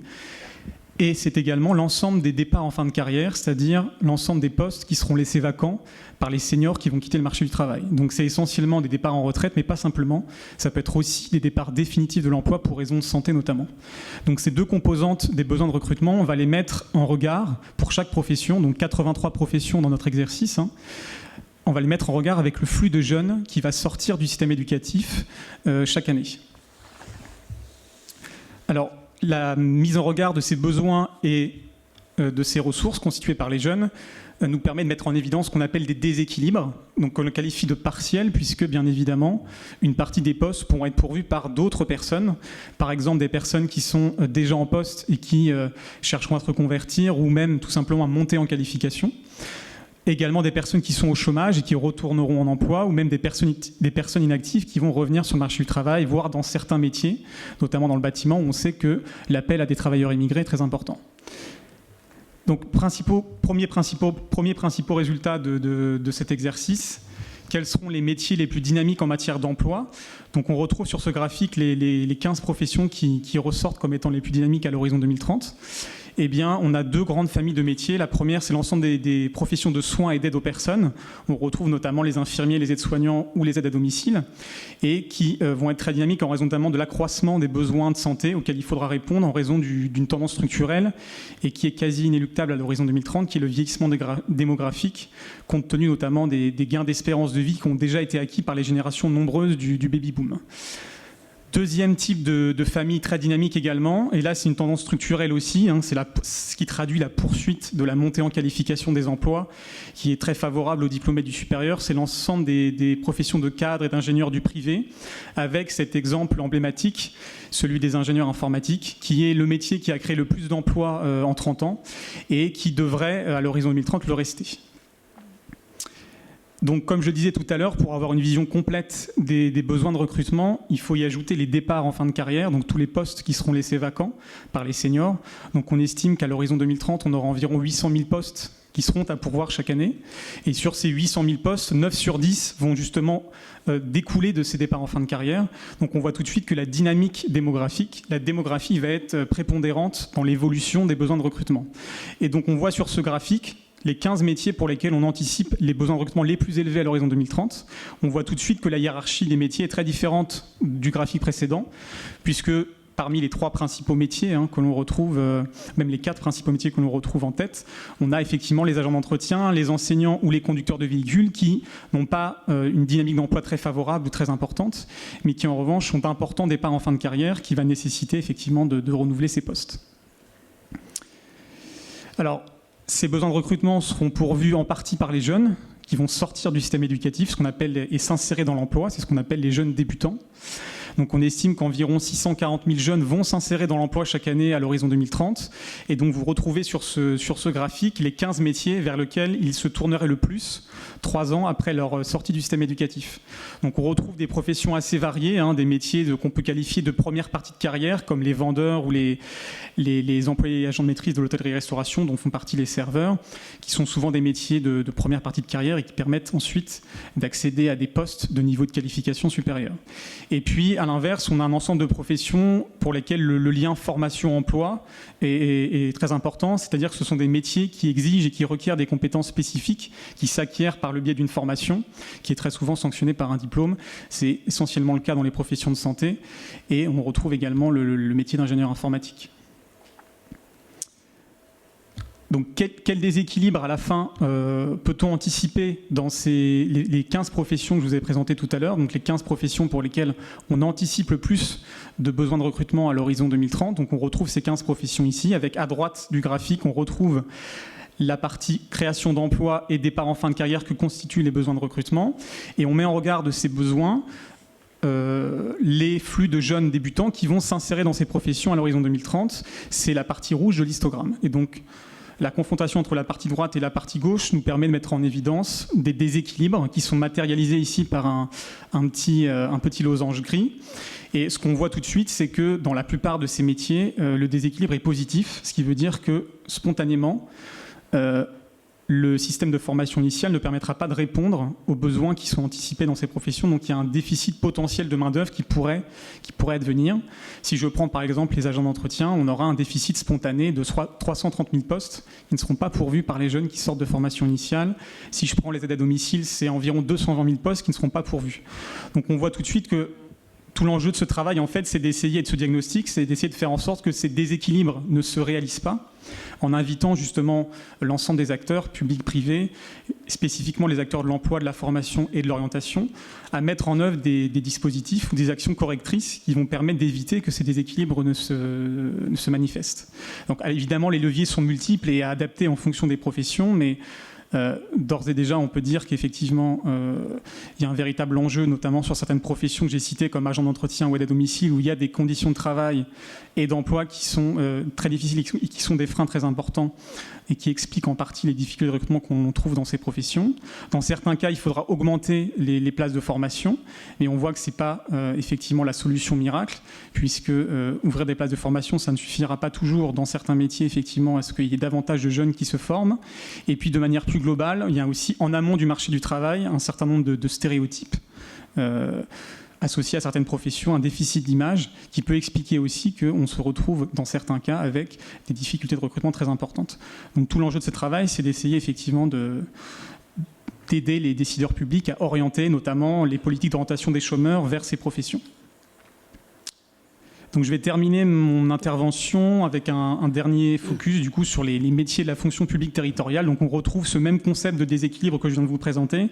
S5: Et c'est également l'ensemble des départs en fin de carrière, c'est-à-dire l'ensemble des postes qui seront laissés vacants par les seniors qui vont quitter le marché du travail. Donc c'est essentiellement des départs en retraite, mais pas simplement. Ça peut être aussi des départs définitifs de l'emploi pour raisons de santé notamment. Donc ces deux composantes des besoins de recrutement, on va les mettre en regard pour chaque profession, donc 83 professions dans notre exercice, on va les mettre en regard avec le flux de jeunes qui va sortir du système éducatif chaque année. Alors, la mise en regard de ces besoins et de ces ressources constituées par les jeunes nous permet de mettre en évidence ce qu'on appelle des déséquilibres, donc on le qualifie de partiels, puisque bien évidemment, une partie des postes pourront être pourvus par d'autres personnes, par exemple des personnes qui sont déjà en poste et qui chercheront à se reconvertir ou même tout simplement à monter en qualification. Également des personnes qui sont au chômage et qui retourneront en emploi, ou même des personnes inactives qui vont revenir sur le marché du travail, voire dans certains métiers, notamment dans le bâtiment, où on sait que l'appel à des travailleurs immigrés est très important. Donc, premiers principaux résultats de cet exercice. Quels seront les métiers les plus dynamiques en matière d'emploi? Donc on retrouve sur ce graphique les 15 professions qui ressortent comme étant les plus dynamiques à l'horizon 2030. Eh bien, on a deux grandes familles de métiers. La première, c'est l'ensemble des professions de soins et d'aide aux personnes. On retrouve notamment les infirmiers, les aides-soignants ou les aides à domicile, et qui vont être très dynamiques en raison notamment de l'accroissement des besoins de santé auxquels il faudra répondre en raison d'une tendance structurelle et qui est quasi inéluctable à l'horizon 2030, qui est le vieillissement démographique, compte tenu notamment des gains d'espérance de vie qui ont déjà été acquis par les générations nombreuses du baby-boom. Deuxième type de famille très dynamique également, et là c'est une tendance structurelle aussi, c'est ce qui traduit la poursuite de la montée en qualification des emplois, qui est très favorable aux diplômés du supérieur, c'est l'ensemble des professions de cadres et d'ingénieurs du privé, avec cet exemple emblématique, celui des ingénieurs informatiques, qui est le métier qui a créé le plus d'emplois en 30 ans, et qui devrait, à l'horizon 2030, le rester. Donc, comme je disais tout à l'heure, pour avoir une vision complète des besoins de recrutement, il faut y ajouter les départs en fin de carrière, donc tous les postes qui seront laissés vacants par les seniors. Donc, on estime qu'à l'horizon 2030, on aura environ 800 000 postes qui seront à pourvoir chaque année. Et sur ces 800 000 postes, 9 sur 10 vont justement découler de ces départs en fin de carrière. Donc, on voit tout de suite que la dynamique démographique, la démographie va être prépondérante dans l'évolution des besoins de recrutement. Et donc, on voit sur ce graphique les 15 métiers pour lesquels on anticipe les besoins de recrutement les plus élevés à l'horizon 2030. On voit tout de suite que la hiérarchie des métiers est très différente du graphique précédent, puisque parmi les 3 principaux métiers que l'on retrouve, même les 4 principaux métiers que l'on retrouve en tête, on a effectivement les agents d'entretien, les enseignants ou les conducteurs de véhicules qui n'ont pas une dynamique d'emploi très favorable ou très importante, mais qui en revanche sont d'importants départs en fin de carrière qui va nécessiter effectivement de renouveler ces postes. Alors, ces besoins de recrutement seront pourvus en partie par les jeunes qui vont sortir du système éducatif, ce qu'on appelle et s'insérer dans l'emploi, c'est ce qu'on appelle les jeunes débutants. Donc on estime qu'environ 640 000 jeunes vont s'insérer dans l'emploi chaque année à l'horizon 2030. Et donc vous retrouvez sur ce graphique les 15 métiers vers lesquels ils se tourneraient le plus 3 ans après leur sortie du système éducatif. Donc on retrouve des professions assez variées, des métiers qu'on peut qualifier de première partie de carrière, comme les vendeurs ou les employés et agents de maîtrise de l'hôtellerie-restauration, dont font partie les serveurs, qui sont souvent des métiers de première partie de carrière et qui permettent ensuite d'accéder à des postes de niveau de qualification supérieur. Et puis, à l'inverse, on a un ensemble de professions pour lesquelles le lien formation-emploi est très important, c'est-à-dire que ce sont des métiers qui exigent et qui requièrent des compétences spécifiques qui s'acquièrent par le biais d'une formation, qui est très souvent sanctionnée par un diplôme. C'est essentiellement le cas dans les professions de santé, et on retrouve également le métier d'ingénieur informatique. Donc quel déséquilibre à la fin peut-on anticiper dans les 15 professions que je vous ai présentées tout à l'heure, donc les 15 professions pour lesquelles on anticipe le plus de besoins de recrutement à l'horizon 2030. Donc on retrouve ces 15 professions ici, avec à droite du graphique, on retrouve la partie création d'emplois et départ en fin de carrière que constituent les besoins de recrutement. Et on met en regard de ces besoins les flux de jeunes débutants qui vont s'insérer dans ces professions à l'horizon 2030. C'est la partie rouge de l'histogramme. Et donc, la confrontation entre la partie droite et la partie gauche nous permet de mettre en évidence des déséquilibres qui sont matérialisés ici par un petit losange gris. Et ce qu'on voit tout de suite, c'est que dans la plupart de ces métiers, le déséquilibre est positif, ce qui veut dire que spontanément, le système de formation initiale ne permettra pas de répondre aux besoins qui sont anticipés dans ces professions. Donc il y a un déficit potentiel de main-d'œuvre qui pourrait advenir. Si je prends par exemple les agents d'entretien, on aura un déficit spontané de 330 000 postes qui ne seront pas pourvus par les jeunes qui sortent de formation initiale. Si je prends les aides à domicile, c'est environ 220 000 postes qui ne seront pas pourvus. Donc on voit tout de suite que tout l'enjeu de ce travail, en fait, c'est d'essayer de ce diagnostic, c'est d'essayer de faire en sorte que ces déséquilibres ne se réalisent pas, en invitant justement l'ensemble des acteurs, publics, privés, spécifiquement les acteurs de l'emploi, de la formation et de l'orientation, à mettre en œuvre des dispositifs ou des actions correctrices qui vont permettre d'éviter que ces déséquilibres ne se manifestent. Donc évidemment, les leviers sont multiples et à adapter en fonction des professions, mais d'ores et déjà, on peut dire qu'effectivement, il y a un véritable enjeu, notamment sur certaines professions que j'ai citées, comme agent d'entretien ou aide à domicile, où il y a des conditions de travail et d'emploi qui sont très difficiles et qui sont des freins très importants et qui expliquent en partie les difficultés de recrutement qu'on trouve dans ces professions. Dans certains cas, il faudra augmenter les places de formation, mais on voit que ce n'est pas effectivement la solution miracle, puisque ouvrir des places de formation, ça ne suffira pas toujours dans certains métiers, effectivement, à ce qu'il y ait davantage de jeunes qui se forment. Et puis, de manière plus globale, il y a aussi, en amont du marché du travail, un certain nombre de stéréotypes associés à certaines professions, un déficit d'image qui peut expliquer aussi qu'on se retrouve dans certains cas avec des difficultés de recrutement très importantes. Donc tout l'enjeu de ce travail, c'est d'essayer effectivement d'aider les décideurs publics à orienter notamment les politiques d'orientation des chômeurs vers ces professions. Donc je vais terminer mon intervention avec un dernier focus du coup sur les métiers de la fonction publique territoriale. Donc on retrouve ce même concept de déséquilibre que je viens de vous présenter,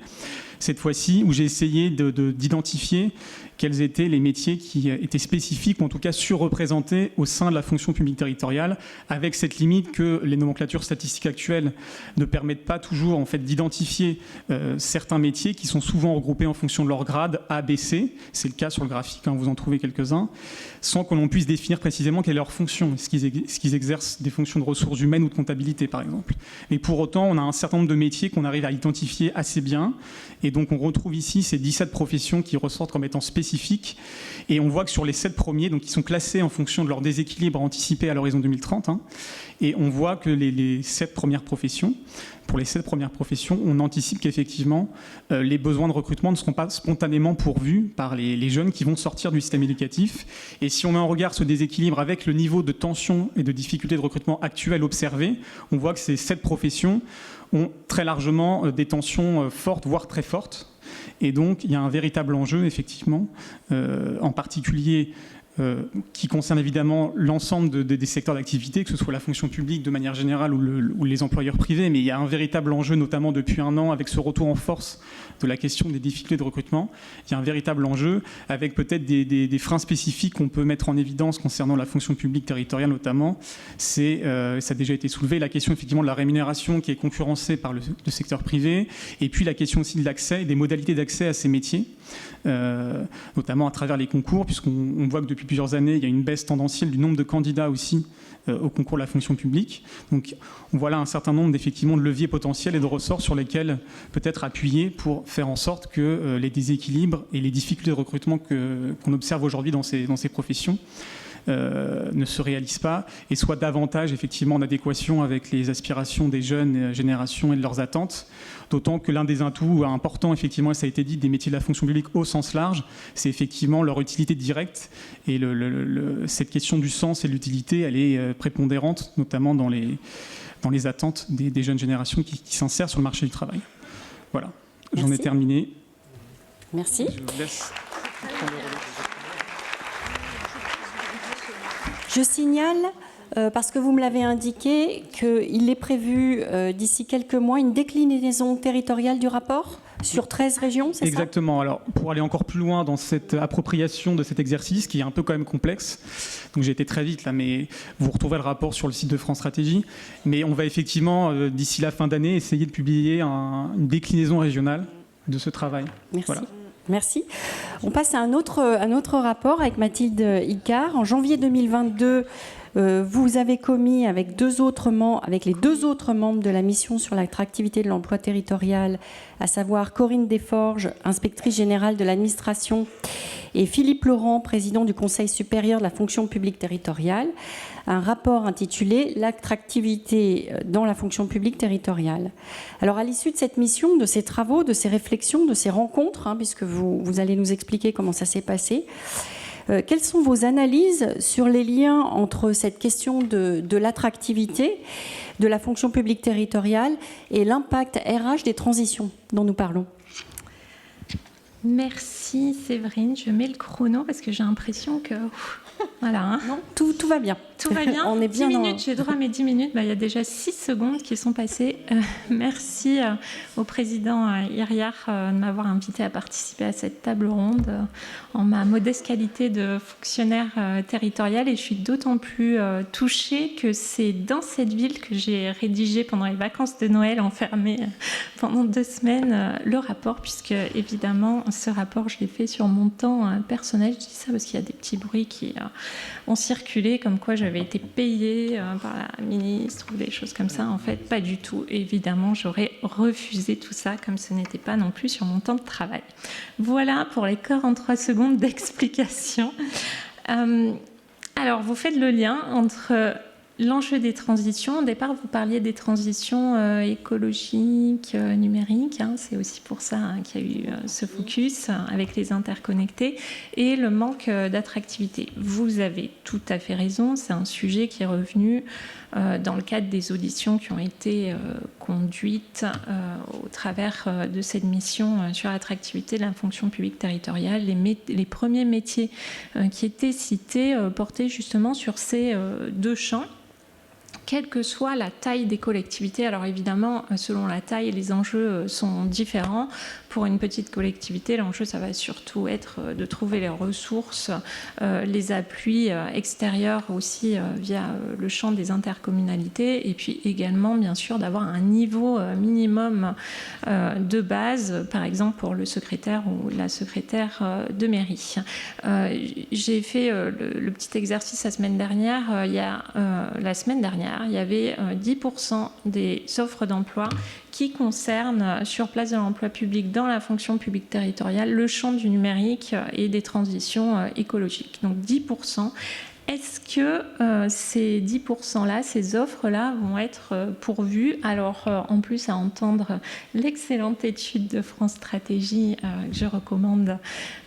S5: cette fois-ci où j'ai essayé d'identifier quels étaient les métiers qui étaient spécifiques ou en tout cas surreprésentés au sein de la fonction publique territoriale, avec cette limite que les nomenclatures statistiques actuelles ne permettent pas toujours en fait d'identifier certains métiers qui sont souvent regroupés en fonction de leur grade A, B, C. C'est le cas sur le graphique, hein, vous en trouvez quelques-uns, sans que l'on puisse définir précisément quelle est leur fonction, est-ce qu'ils exercent des fonctions de ressources humaines ou de comptabilité par exemple. Mais pour autant, on a un certain nombre de métiers qu'on arrive à identifier assez bien, et donc on retrouve ici ces 17 professions qui ressortent comme étant spécifiques, et on voit que sur les 7 premiers, donc ils sont classés en fonction de leur déséquilibre anticipé à l'horizon 2030, hein, et on voit que les 7 premières professions, pour les 7 premières professions, on anticipe qu'effectivement les besoins de recrutement ne seront pas spontanément pourvus par les jeunes qui vont sortir du système éducatif. Et si on met en regard ce déséquilibre avec le niveau de tension et de difficulté de recrutement actuel observé, on voit que ces 7 professions ont très largement des tensions fortes, voire très fortes. Et donc, il y a un véritable enjeu, effectivement, en particulier qui concerne évidemment l'ensemble des secteurs d'activité, que ce soit la fonction publique de manière générale ou les employeurs privés, mais il y a un véritable enjeu, notamment depuis un an, avec ce retour en force de la question des difficultés de recrutement. Il y a un véritable enjeu, avec peut-être des freins spécifiques qu'on peut mettre en évidence concernant la fonction publique territoriale notamment. Ça a déjà été soulevé, la question effectivement de la rémunération qui est concurrencée par le secteur privé, et puis la question aussi de l'accès et des modalités d'accès à ces métiers, notamment à travers les concours, puisqu'on voit que depuis plusieurs années, il y a une baisse tendancielle du nombre de candidats aussi au concours de la fonction publique. Donc on voit là un certain nombre effectivement de leviers potentiels et de ressorts sur lesquels peut-être appuyer pour faire en sorte que les déséquilibres et les difficultés de recrutement qu'on observe aujourd'hui dans ces professions ne se réalisent pas et soient davantage effectivement en adéquation avec les aspirations des jeunes générations et de leurs attentes. D'autant que l'un des atouts importants, effectivement, et ça a été dit, des métiers de la fonction publique au sens large, c'est effectivement leur utilité directe. Et cette question du sens et de l'utilité, elle est prépondérante, notamment dans les attentes des jeunes générations qui s'insèrent sur le marché du travail. Voilà, j'en ai terminé.
S1: Merci.
S5: Je vous laisse.
S1: Je signale, parce que vous me l'avez indiqué, qu'il est prévu d'ici quelques mois une déclinaison territoriale du rapport. sur 13 régions, c'est ça ?
S5: Exactement. Alors, pour aller encore plus loin dans cette appropriation de cet exercice, qui est un peu quand même complexe, donc j'ai été très vite là, mais vous retrouverez le rapport sur le site de France Stratégie. Mais on va effectivement, d'ici la fin d'année, essayer de publier une déclinaison régionale de ce travail.
S1: Merci.
S5: Voilà.
S1: Merci. On passe à un autre rapport avec Mathilde Icard. En janvier 2022, vous avez commis avec les deux autres membres de la mission sur l'attractivité de l'emploi territorial, à savoir Corinne Desforges, inspectrice générale de l'administration, et Philippe Laurent, président du Conseil supérieur de la fonction publique territoriale, un rapport intitulé « L'attractivité dans la fonction publique territoriale ». Alors, à l'issue de cette mission, de ces travaux, de ces réflexions, de ces rencontres, puisque vous allez nous expliquer comment ça s'est passé, quelles sont vos analyses sur les liens entre cette question de l'attractivité de la fonction publique territoriale et l'impact RH des transitions dont nous parlons ?
S6: Merci Séverine, je mets le chrono parce que j'ai l'impression que... Voilà. Hein.
S1: Non, tout va bien.
S6: Tout va bien.
S1: On est bien
S6: 10 minutes, j'ai droit à mes 10 minutes. Il y a déjà 6 secondes qui sont passées. Merci au président Iriart de m'avoir invité à participer à cette table ronde en ma modeste qualité de fonctionnaire territorial. Et je suis d'autant plus touchée que c'est dans cette ville que j'ai rédigé pendant les vacances de Noël, enfermée pendant 2 semaines, le rapport, puisque évidemment, ce rapport, je l'ai fait sur mon temps personnel. Je dis ça parce qu'il y a des petits bruits qui ont circulé, comme quoi j'avais été payée par la ministre ou des choses comme ça. En fait, pas du tout. Évidemment, j'aurais refusé tout ça, comme ce n'était pas non plus sur mon temps de travail. Voilà pour les 43 secondes d'explication. Alors, vous faites le lien entre l'enjeu des transitions. Au départ, vous parliez des transitions écologiques, numériques. C'est aussi pour ça qu'il y a eu ce focus avec les interconnectés et le manque d'attractivité. Vous avez tout à fait raison. C'est un sujet qui est revenu dans le cadre des auditions qui ont été conduites au travers de cette mission sur l'attractivité de la fonction publique territoriale. Les premiers métiers qui étaient cités portaient justement sur ces 2 champs, quelle que soit la taille des collectivités. Alors évidemment, selon la taille, les enjeux sont différents. Pour une petite collectivité, l'enjeu, ça va surtout être de trouver les ressources, les appuis extérieurs aussi via le champ des intercommunalités, et puis également, bien sûr, d'avoir un niveau minimum de base, par exemple pour le secrétaire ou la secrétaire de mairie. J'ai fait le petit exercice la semaine dernière. La semaine dernière, il y avait 10% des offres d'emploi qui concernent, sur place de l'emploi public dans la fonction publique territoriale, le champ du numérique et des transitions écologiques. Donc 10%. Est-ce que ces 10%-là, ces offres-là vont être pourvues ? Alors, en plus, à entendre l'excellente étude de France Stratégie, que je recommande,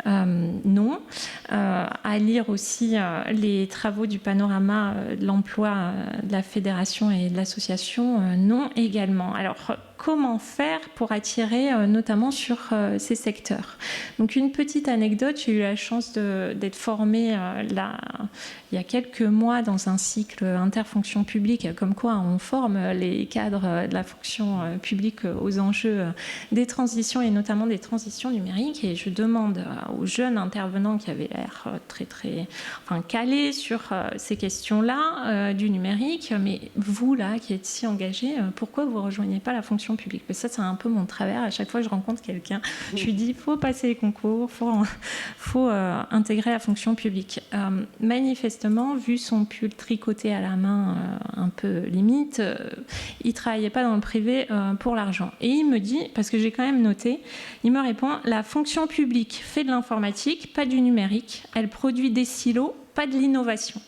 S6: non. À lire aussi les travaux du panorama de l'emploi de la Fédération et de l'association, non également. Alors, comment faire pour attirer notamment sur ces secteurs. Donc une petite anecdote, j'ai eu la chance d'être formée il y a quelques mois dans un cycle interfonction publique, comme quoi on forme les cadres de la fonction publique aux enjeux des transitions et notamment des transitions numériques. Et je demande aux jeunes intervenants qui avaient l'air très calés sur ces questions-là du numérique, mais vous là qui êtes si engagés, pourquoi vous ne rejoignez pas la fonction publique? Ça, c'est un peu mon travers. À chaque fois que je rencontre quelqu'un, je lui dis il faut passer les concours, faut intégrer la fonction publique. Manifestement, vu son pull tricoté à la main un peu limite, il ne travaillait pas dans le privé pour l'argent. Et il me dit, parce que j'ai quand même noté, il me répond la fonction publique fait de l'informatique, pas du numérique. Elle produit des silos, pas de l'innovation.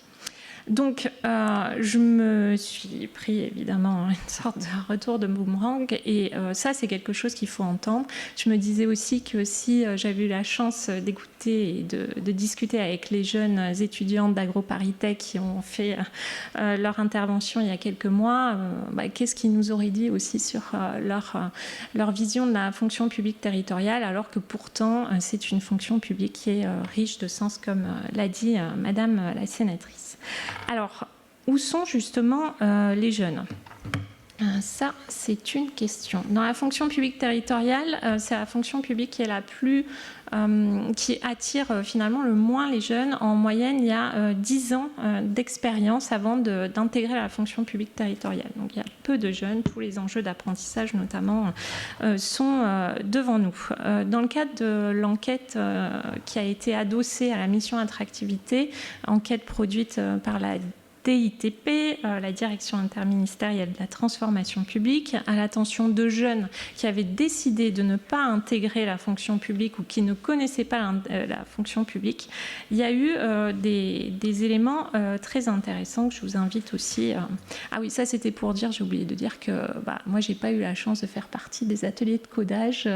S6: Donc, je me suis pris évidemment une sorte de retour de boomerang et ça, c'est quelque chose qu'il faut entendre. Je me disais aussi que si j'avais eu la chance d'écouter et de discuter avec les jeunes étudiantes d'AgroParisTech qui ont fait leur intervention il y a quelques mois, qu'est-ce qu'ils nous auraient dit aussi sur leur vision de la fonction publique territoriale, alors que pourtant, c'est une fonction publique qui est riche de sens, comme l'a dit Madame la sénatrice. Alors, où sont justement les jeunes ? Ça, c'est une question. Dans la fonction publique territoriale, c'est la fonction publique qui est la plus, qui attire finalement le moins les jeunes. En moyenne, il y a 10 ans d'expérience avant d'intégrer la fonction publique territoriale. Donc il y a peu de jeunes, tous les enjeux d'apprentissage notamment sont devant nous. Dans le cadre de l'enquête qui a été adossée à la mission attractivité, enquête produite par la DITP, la Direction interministérielle de la transformation publique, à l'attention de jeunes qui avaient décidé de ne pas intégrer la fonction publique ou qui ne connaissaient pas la fonction publique. Il y a eu des éléments très intéressants que je vous invite aussi. Ah oui, ça c'était pour dire, j'ai oublié de dire que moi j'ai pas eu la chance de faire partie des ateliers de codage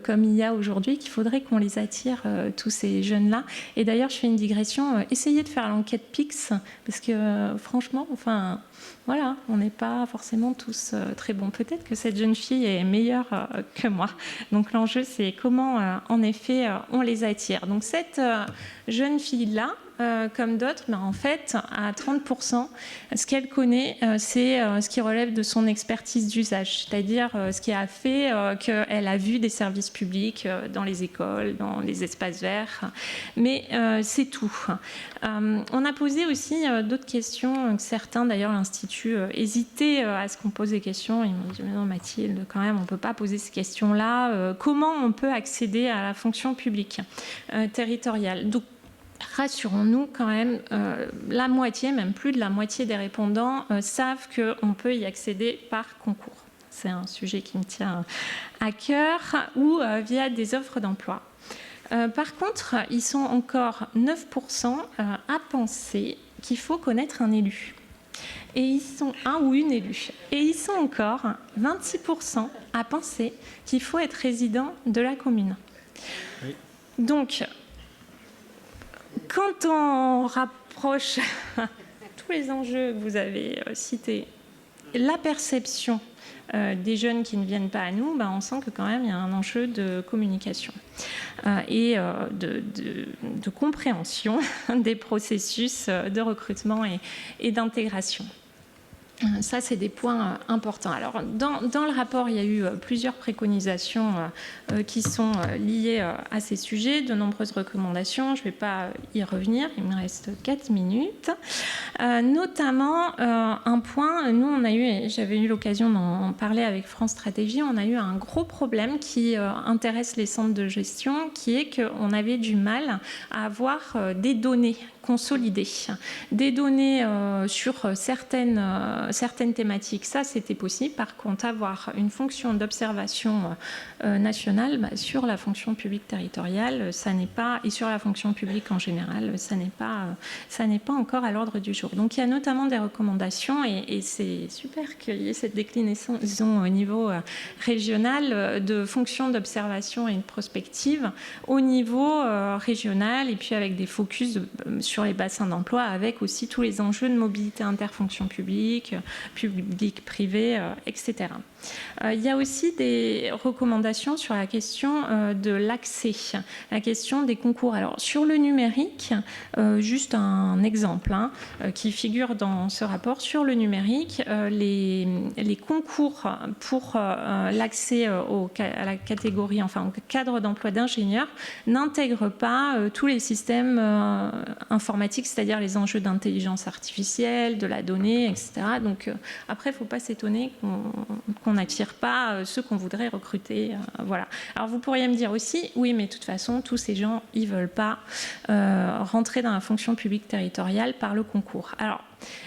S6: comme il y a aujourd'hui, qu'il faudrait qu'on les attire, tous ces jeunes-là. Et d'ailleurs, je fais une digression, essayez de faire l'enquête PIX, parce que franchement, enfin, voilà, on n'est pas forcément tous très bons. Peut-être que cette jeune fille est meilleure que moi. Donc l'enjeu, c'est comment, en effet, on les attire. Donc cette jeune fille-là, comme d'autres, mais en fait, à 30%, ce qu'elle connaît, c'est ce qui relève de son expertise d'usage, c'est-à-dire ce qui a fait qu'elle a vu des services publics dans les écoles, dans les espaces verts, mais c'est tout. On a posé aussi d'autres questions, que certains, d'ailleurs, l'Institut hésitaient à ce qu'on pose des questions. Ils m'ont dit, mais non, Mathilde, quand même, on ne peut pas poser ces questions-là. Comment on peut accéder à la fonction publique territoriale ? Donc, rassurons-nous quand même, la moitié, même plus de la moitié des répondants savent qu'on peut y accéder par concours. C'est un sujet qui me tient à cœur, ou via des offres d'emploi. Par contre, ils sont encore 9% à penser qu'il faut connaître un élu. Et ils sont un ou une élue. Et ils sont encore 26% à penser qu'il faut être résident de la commune. Oui. Donc, quand on rapproche tous les enjeux que vous avez cités, la perception des jeunes qui ne viennent pas à nous, on sent que quand même il y a un enjeu de communication et de compréhension des processus de recrutement et d'intégration. Ça, c'est des points importants. Alors, dans le rapport, il y a eu plusieurs préconisations qui sont liées à ces sujets, de nombreuses recommandations. Je ne vais pas y revenir, il me reste 4 minutes. Notamment, un point, nous, j'avais eu l'occasion d'en parler avec France Stratégie, on a eu un gros problème qui intéresse les centres de gestion, qui est qu'on avait du mal à avoir des données consolidées, des données sur certaines thématiques. Ça, c'était possible. Par contre, avoir une fonction d'observation nationale sur la fonction publique territoriale, ça n'est pas, et sur la fonction publique en général, ça n'est pas encore à l'ordre du jour. Donc, il y a notamment des recommandations, et c'est super qu'il y ait cette déclinaison au niveau régional de fonctions d'observation et de prospective au niveau régional, et puis avec des focus sur les bassins d'emploi, avec aussi tous les enjeux de mobilité interfonction publique, public-privé, etc. Il y a aussi des recommandations sur la question de l'accès, la question des concours. Alors, sur le numérique, juste un exemple qui figure dans ce rapport, sur le numérique, les concours pour l'accès à la catégorie, enfin au cadre d'emploi d'ingénieur, n'intègrent pas tous les systèmes informatiques, c'est-à-dire les enjeux d'intelligence artificielle, de la donnée, etc. Donc après, il ne faut pas s'étonner qu'on n'attire pas ceux qu'on voudrait recruter. Voilà. Alors vous pourriez me dire aussi, oui, mais de toute façon, tous ces gens, ils ne veulent pas rentrer dans la fonction publique territoriale par le concours. Alors,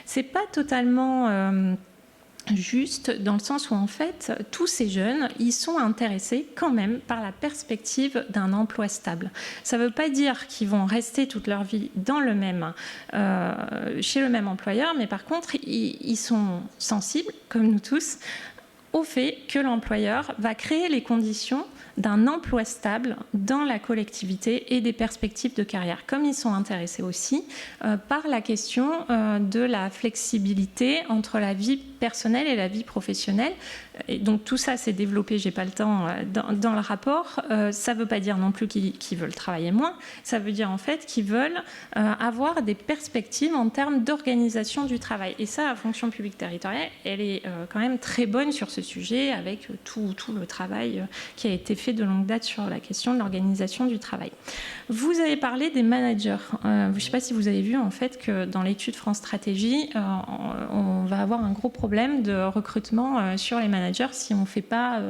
S6: ce n'est pas totalement juste dans le sens où en fait tous ces jeunes ils sont intéressés quand même par la perspective d'un emploi stable. Ça ne veut pas dire qu'ils vont rester toute leur vie dans chez le même employeur, mais par contre ils sont sensibles comme nous tous au fait que l'employeur va créer les conditions d'un emploi stable dans la collectivité et des perspectives de carrière, comme ils sont intéressés aussi par la question de la flexibilité entre la vie personnelle et la vie professionnelle. Et donc tout ça, c'est développé, j'ai pas le temps, dans le rapport. Ça ne veut pas dire non plus qu'ils veulent travailler moins. Ça veut dire en fait qu'ils veulent avoir des perspectives en termes d'organisation du travail. Et ça, la fonction publique territoriale, elle est quand même très bonne sur ce sujet, avec tout le travail qui a été fait de longue date sur la question de l'organisation du travail. Vous avez parlé des managers. Je ne sais pas si vous avez vu en fait que dans l'étude France Stratégie, on va avoir un gros problème de recrutement sur les managers si on ne fait pas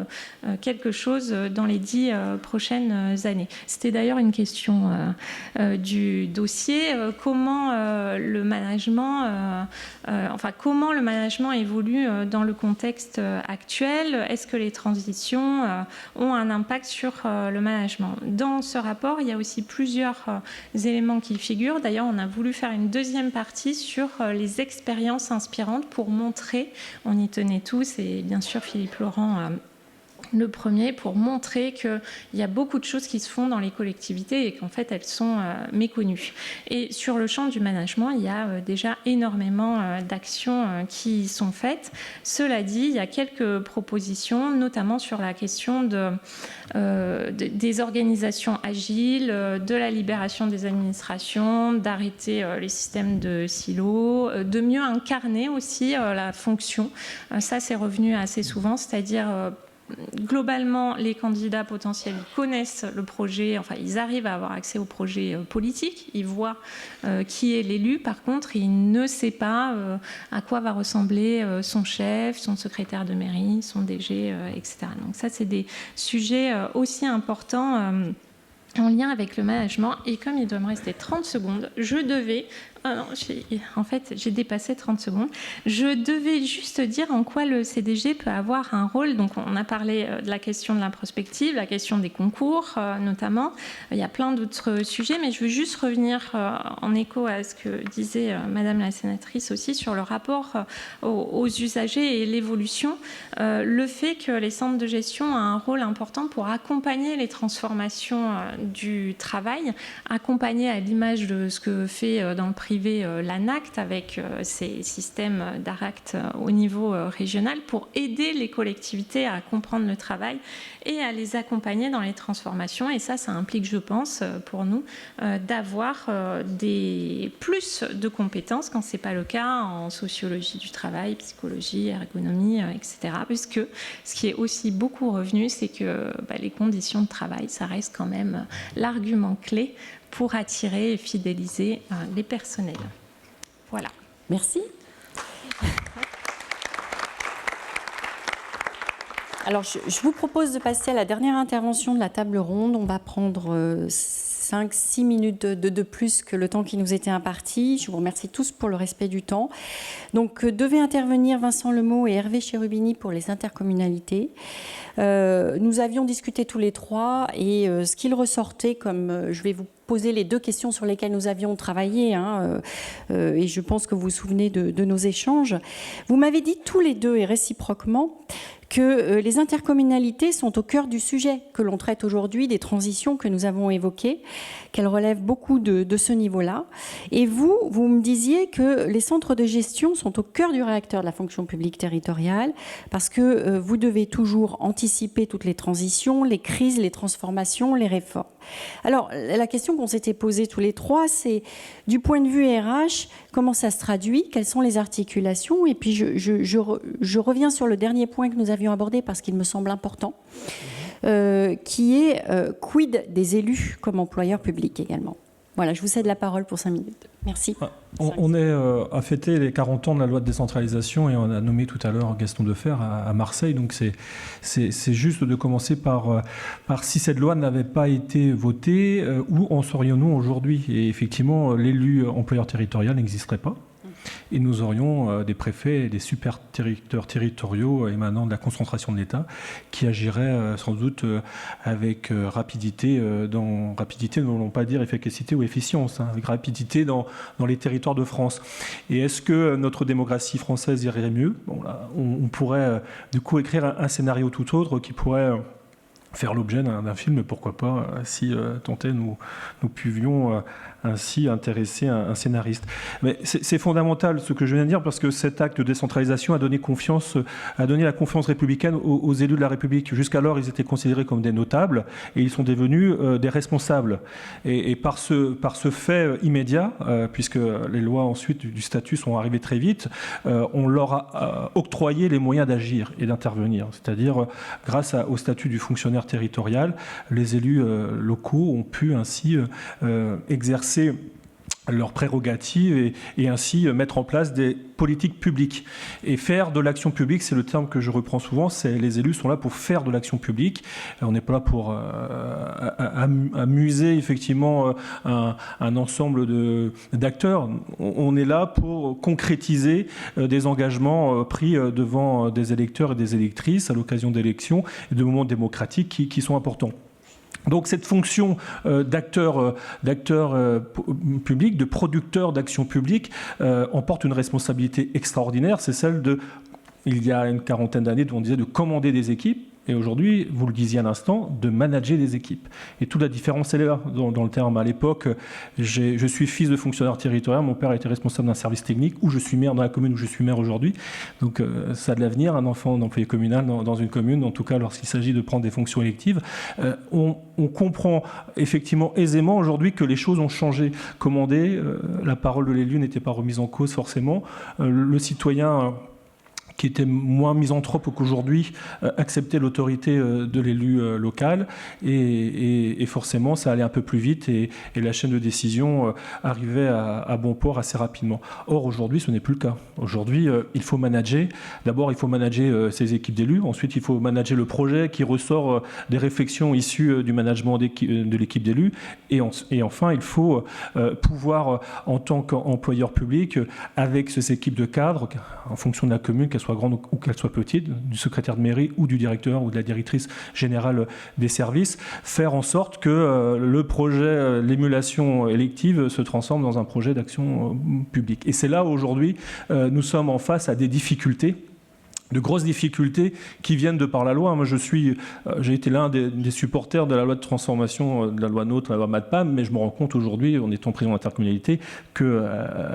S6: quelque chose dans les 10 prochaines années. C'était d'ailleurs une question du dossier. Comment le management évolue dans le contexte actuel? Est-ce que les transitions ont un impact sur le management? Dans ce rapport, il y a aussi plusieurs éléments qui figurent. D'ailleurs, on a voulu faire une deuxième partie sur les expériences inspirantes pour montrer, on y tenait tous, et bien sûr Philippe Laurent le premier, pour montrer qu'il y a beaucoup de choses qui se font dans les collectivités et qu'en fait elles sont méconnues. Et sur le champ du management, il y a déjà énormément d'actions qui sont faites. Cela dit, il y a quelques propositions, notamment sur la question des organisations agiles, de la libération des administrations, d'arrêter les systèmes de silos, de mieux incarner aussi la fonction. Ça, c'est revenu assez souvent, c'est-à-dire globalement, les candidats potentiels connaissent le projet, enfin ils arrivent à avoir accès au projet politique, ils voient qui est l'élu, par contre il ne sait pas à quoi va ressembler son chef, son secrétaire de mairie, son DG, etc. Donc ça c'est des sujets aussi importants en lien avec le management. Et comme il doit me rester 30 secondes, j'ai dépassé 30 secondes. Je devais juste dire en quoi le CDG peut avoir un rôle. Donc, on a parlé de la question de la prospective, la question des concours, notamment. Il y a plein d'autres sujets, mais je veux juste revenir en écho à ce que disait Madame la sénatrice aussi sur le rapport aux usagers et l'évolution. Le fait que les centres de gestion ont un rôle important pour accompagner les transformations du travail, accompagner à l'image de ce que fait dans le privé l'ANACT avec ses systèmes d'ARACT au niveau régional pour aider les collectivités à comprendre le travail et à les accompagner dans les transformations. Et ça implique, je pense, pour nous, d'avoir plus de compétences quand ce n'est pas le cas en sociologie du travail, psychologie, ergonomie, etc. Puisque ce qui est aussi beaucoup revenu, c'est que les conditions de travail, ça reste quand même l'argument clé pour attirer et fidéliser les personnels. Voilà.
S1: Merci. Alors, je vous propose de passer à la dernière intervention de la table ronde. On va prendre 5-6 minutes de plus que le temps qui nous était imparti. Je vous remercie tous pour le respect du temps. Donc, devaient intervenir Vincent Lemot et Hervé Cherubini pour les intercommunalités. Nous avions discuté tous les trois et ce qu'il ressortait, comme je vais vous poser les deux questions sur lesquelles nous avions travaillé, et je pense que vous vous souvenez de nos échanges. Vous m'avez dit tous les deux et réciproquement que les intercommunalités sont au cœur du sujet que l'on traite aujourd'hui, des transitions que nous avons évoquées, qu'elles relèvent beaucoup de ce niveau-là. Et vous me disiez que les centres de gestion sont au cœur du réacteur de la fonction publique territoriale parce que vous devez toujours anticiper toutes les transitions, les crises, les transformations, les réformes. Alors, la question qu'on s'était posée tous les trois, c'est du point de vue RH, comment ça se traduit, quelles sont les articulations, et puis je reviens sur le dernier point que nous avions abordé parce qu'il me semble important, qui est quid des élus comme employeurs publics également. Voilà, je vous cède la parole pour 5 minutes. Merci.
S7: On est à fêter les 40 ans de la loi de décentralisation et on a nommé tout à l'heure Gaston Defferre à Marseille. Donc c'est juste de commencer par si cette loi n'avait pas été votée, où en serions-nous aujourd'hui? Et effectivement, l'élu employeur territorial n'existerait pas. Et nous aurions des préfets et des super directeurs territoriaux émanant de la concentration de l'État qui agiraient sans doute avec rapidité, ne voulons pas dire efficacité ou efficience, avec rapidité dans les territoires de France. Et est-ce que notre démographie française irait mieux? On pourrait du coup écrire un scénario tout autre qui pourrait faire l'objet d'un film, pourquoi pas, si tant est nous pouvions ainsi intéresser un scénariste. Mais c'est fondamental ce que je viens de dire, parce que cet acte de décentralisation a donné la confiance républicaine aux élus de la République. Jusqu'alors, ils étaient considérés comme des notables, et ils sont devenus des responsables. Et par ce fait immédiat, puisque les lois ensuite du statut sont arrivées très vite, on leur a octroyé les moyens d'agir et d'intervenir. C'est-à-dire, grâce au statut du fonctionnaire territorial, les élus locaux ont pu ainsi exercer leurs prérogatives et ainsi mettre en place des politiques publiques. Et faire de l'action publique, c'est le terme que je reprends souvent, les élus sont là pour faire de l'action publique. On n'est pas là pour amuser effectivement un ensemble d'acteurs. On est là pour concrétiser des engagements pris devant des électeurs et des électrices à l'occasion d'élections et de moments démocratiques qui sont importants. Donc cette fonction d'acteur public, de producteur d'action publique, emporte une responsabilité extraordinaire. C'est celle il y a une quarantaine d'années, on disait de commander des équipes. Et aujourd'hui, vous le disiez à l'instant, de manager des équipes. Et toute la différence, elle est là, dans le terme. À l'époque, je suis fils de fonctionnaire territorial, mon père était responsable d'un service technique, où je suis maire dans la commune où je suis maire aujourd'hui. Donc ça a de l'avenir, un enfant d'employé communal dans une commune, en tout cas lorsqu'il s'agit de prendre des fonctions électives. On comprend effectivement aisément aujourd'hui que les choses ont changé. Commander, la parole de l'élu n'était pas remise en cause forcément. Le citoyen qui était moins misanthrope qu'aujourd'hui, accepter l'autorité de l'élu local et forcément ça allait un peu plus vite et la chaîne de décision arrivait à bon port assez rapidement. Or aujourd'hui ce n'est plus le cas. Aujourd'hui il faut manager, d'abord il faut manager ses équipes d'élus, ensuite il faut manager le projet qui ressort des réflexions issues du management de l'équipe d'élus et enfin il faut pouvoir en tant qu'employeur public avec ces équipes de cadres en fonction de la commune, qu'elle soit grande ou qu'elle soit petite, du secrétaire de mairie ou du directeur ou de la directrice générale des services, faire en sorte que le projet, l'émulation élective se transforme dans un projet d'action publique. Et c'est là aujourd'hui, nous sommes en face à des difficultés, de grosses difficultés qui viennent de par la loi. Moi, j'ai été l'un des supporters de la loi de transformation, de la loi NOTRe, la loi MAPAM, mais je me rends compte aujourd'hui, en étant président d'intercommunalité, que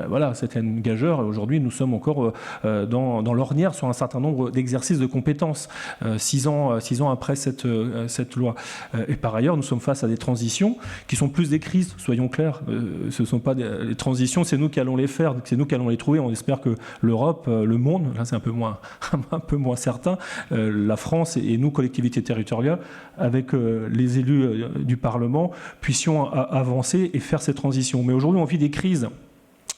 S7: voilà, c'était une gageure. Et aujourd'hui, nous sommes encore dans l'ornière sur un certain nombre d'exercices de compétences, 6 ans après cette loi. Et par ailleurs, nous sommes face à des transitions qui sont plus des crises, soyons clairs. Ce ne sont pas les transitions, c'est nous qui allons les faire, c'est nous qui allons les trouver. On espère que l'Europe, le monde, là c'est un peu moins certain, la France et nous, collectivités territoriales, avec les élus du Parlement, puissions avancer et faire ces transitions. Mais aujourd'hui, on vit des crises.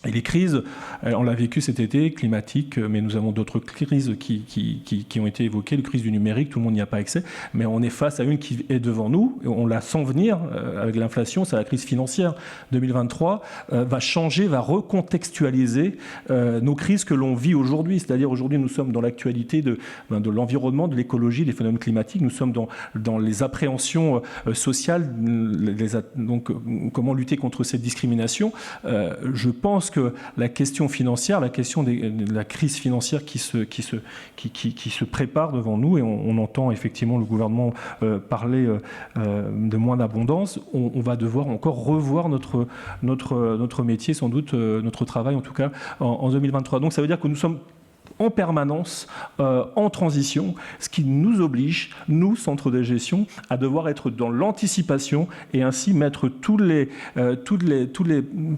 S7: Et les crises, on l'a vécu cet été, climatiques, mais nous avons d'autres crises qui ont été évoquées, la crise du numérique, tout le monde n'y a pas accès, mais on est face à une qui est devant nous, et on la sent venir avec l'inflation, c'est la crise financière 2023, va changer, va recontextualiser nos crises que l'on vit aujourd'hui, c'est-à-dire aujourd'hui nous sommes dans l'actualité de l'environnement, de l'écologie, des phénomènes climatiques, nous sommes dans les appréhensions sociales, donc comment lutter contre cette discrimination. Je pense que la question financière, la question de la crise financière qui se prépare devant nous, et on entend effectivement le gouvernement parler de moins d'abondance, on va devoir encore revoir notre métier, sans doute notre travail en tout cas en 2023. Donc ça veut dire que nous sommes en permanence en transition, ce qui nous oblige, nous, centres de gestion, à devoir être dans l'anticipation et ainsi mettre toutes les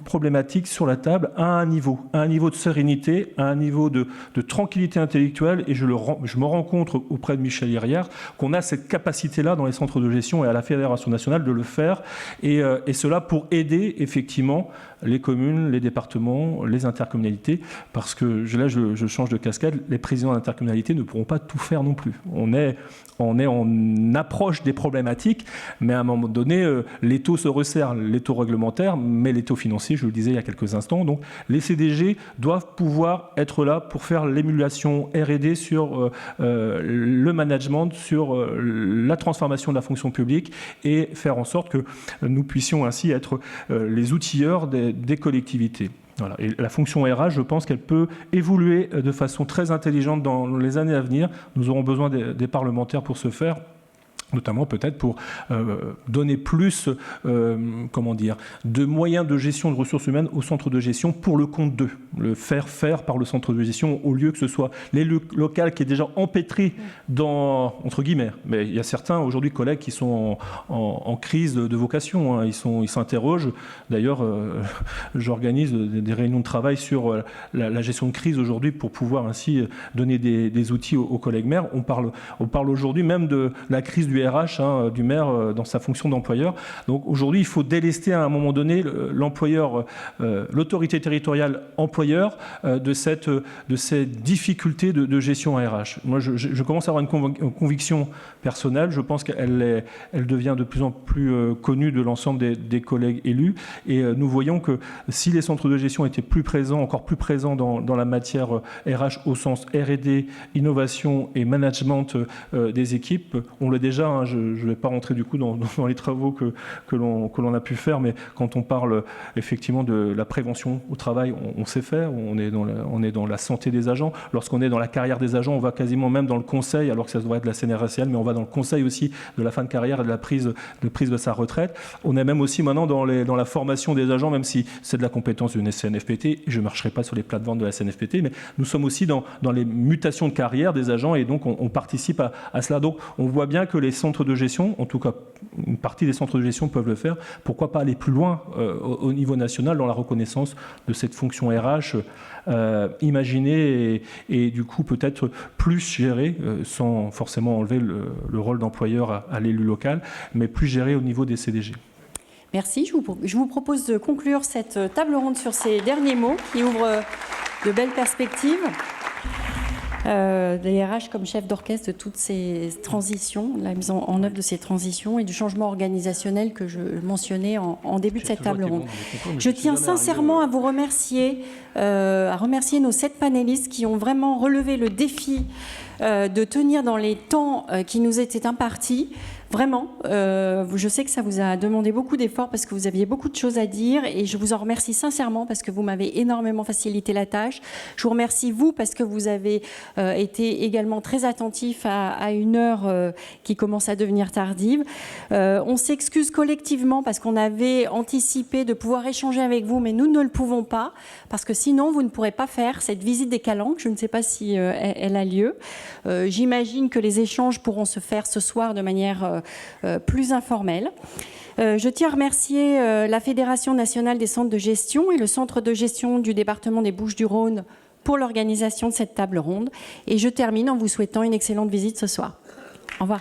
S7: problématiques sur la table à un niveau de sérénité, à un niveau de tranquillité intellectuelle. Et je me rends compte auprès de Michel Hiriard qu'on a cette capacité-là dans les centres de gestion et à la Fédération nationale de le faire, et cela pour aider effectivement les communes, les départements, les intercommunalités, parce que là je change de cascade, les présidents d'intercommunalité ne pourront pas tout faire non plus. On est en approche des problématiques, mais à un moment donné, l'étau se resserre, l'étau réglementaire, mais l'étau financier, je le disais il y a quelques instants. Donc les CDG doivent pouvoir être là pour faire l'émulation R&D sur le management, sur la transformation de la fonction publique, et faire en sorte que nous puissions ainsi être les outilleurs des collectivités. Voilà. Et la fonction RH, je pense qu'elle peut évoluer de façon très intelligente dans les années à venir. Nous aurons besoin des parlementaires pour ce faire. notamment peut-être pour donner plus de moyens de gestion de ressources humaines au centre de gestion pour le compte d'eux, le faire par le centre de gestion au lieu que ce soit l'élu local qui est déjà empêtré dans, entre guillemets, mais il y a certains aujourd'hui collègues qui sont en crise de vocation, hein. Ils s'interrogent, d'ailleurs j'organise des réunions de travail sur la gestion de crise aujourd'hui pour pouvoir ainsi donner des outils aux collègues maires. On parle aujourd'hui même de la crise du RH, hein, du maire dans sa fonction d'employeur. Donc aujourd'hui, il faut délester à un moment donné l'employeur, l'autorité territoriale employeur de cette difficulté de gestion RH. Moi, je commence à avoir une conviction personnelle. Je pense qu'elle devient de plus en plus connue de l'ensemble des collègues élus. Et nous voyons que si les centres de gestion étaient plus présents, encore plus présents dans la matière RH au sens R&D, innovation et management des équipes, on l'a déjà. Je ne vais pas rentrer du coup dans les travaux que l'on a pu faire, mais quand on parle effectivement de la prévention au travail, on sait faire, on est dans la santé des agents. Lorsqu'on est dans la carrière des agents, on va quasiment même dans le conseil, alors que ça devrait être la CNRACL, mais on va dans le conseil aussi de la fin de carrière et de la prise de sa retraite. On est même aussi maintenant dans la formation des agents, même si c'est de la compétence d'une CNFPT. Je ne marcherai pas sur les plates-bandes de la CNFPT, mais nous sommes aussi dans les mutations de carrière des agents et donc on participe à cela. Donc on voit bien que les centres de gestion, en tout cas une partie des centres de gestion peuvent le faire. Pourquoi pas aller plus loin au niveau national dans la reconnaissance de cette fonction RH imaginée et du coup peut-être plus gérée, sans forcément enlever le rôle d'employeur à l'élu local, mais plus gérée au niveau des CDG.
S1: Merci. Je vous propose de conclure cette table ronde sur ces derniers mots qui ouvrent de belles perspectives. Des RH comme chef d'orchestre de toutes ces transitions, la mise en œuvre de ces transitions et du changement organisationnel que je mentionnais en début de cette table ronde. Je tiens sincèrement à vous remercier, à remercier nos 7 panélistes qui ont vraiment relevé le défi de tenir dans les temps qui nous étaient impartis. Vraiment, je sais que ça vous a demandé beaucoup d'efforts parce que vous aviez beaucoup de choses à dire et je vous en remercie sincèrement parce que vous m'avez énormément facilité la tâche. Je vous remercie vous parce que vous avez été également très attentif à une heure qui commence à devenir tardive. On s'excuse collectivement parce qu'on avait anticipé de pouvoir échanger avec vous, mais nous ne le pouvons pas parce que sinon vous ne pourrez pas faire cette visite des calanques. Je ne sais pas si elle a lieu. J'imagine que les échanges pourront se faire ce soir de manière plus informelle. Je tiens à remercier la Fédération nationale des centres de gestion et le centre de gestion du département des Bouches-du-Rhône pour l'organisation de cette table ronde. Et je termine en vous souhaitant une excellente visite ce soir. Au revoir.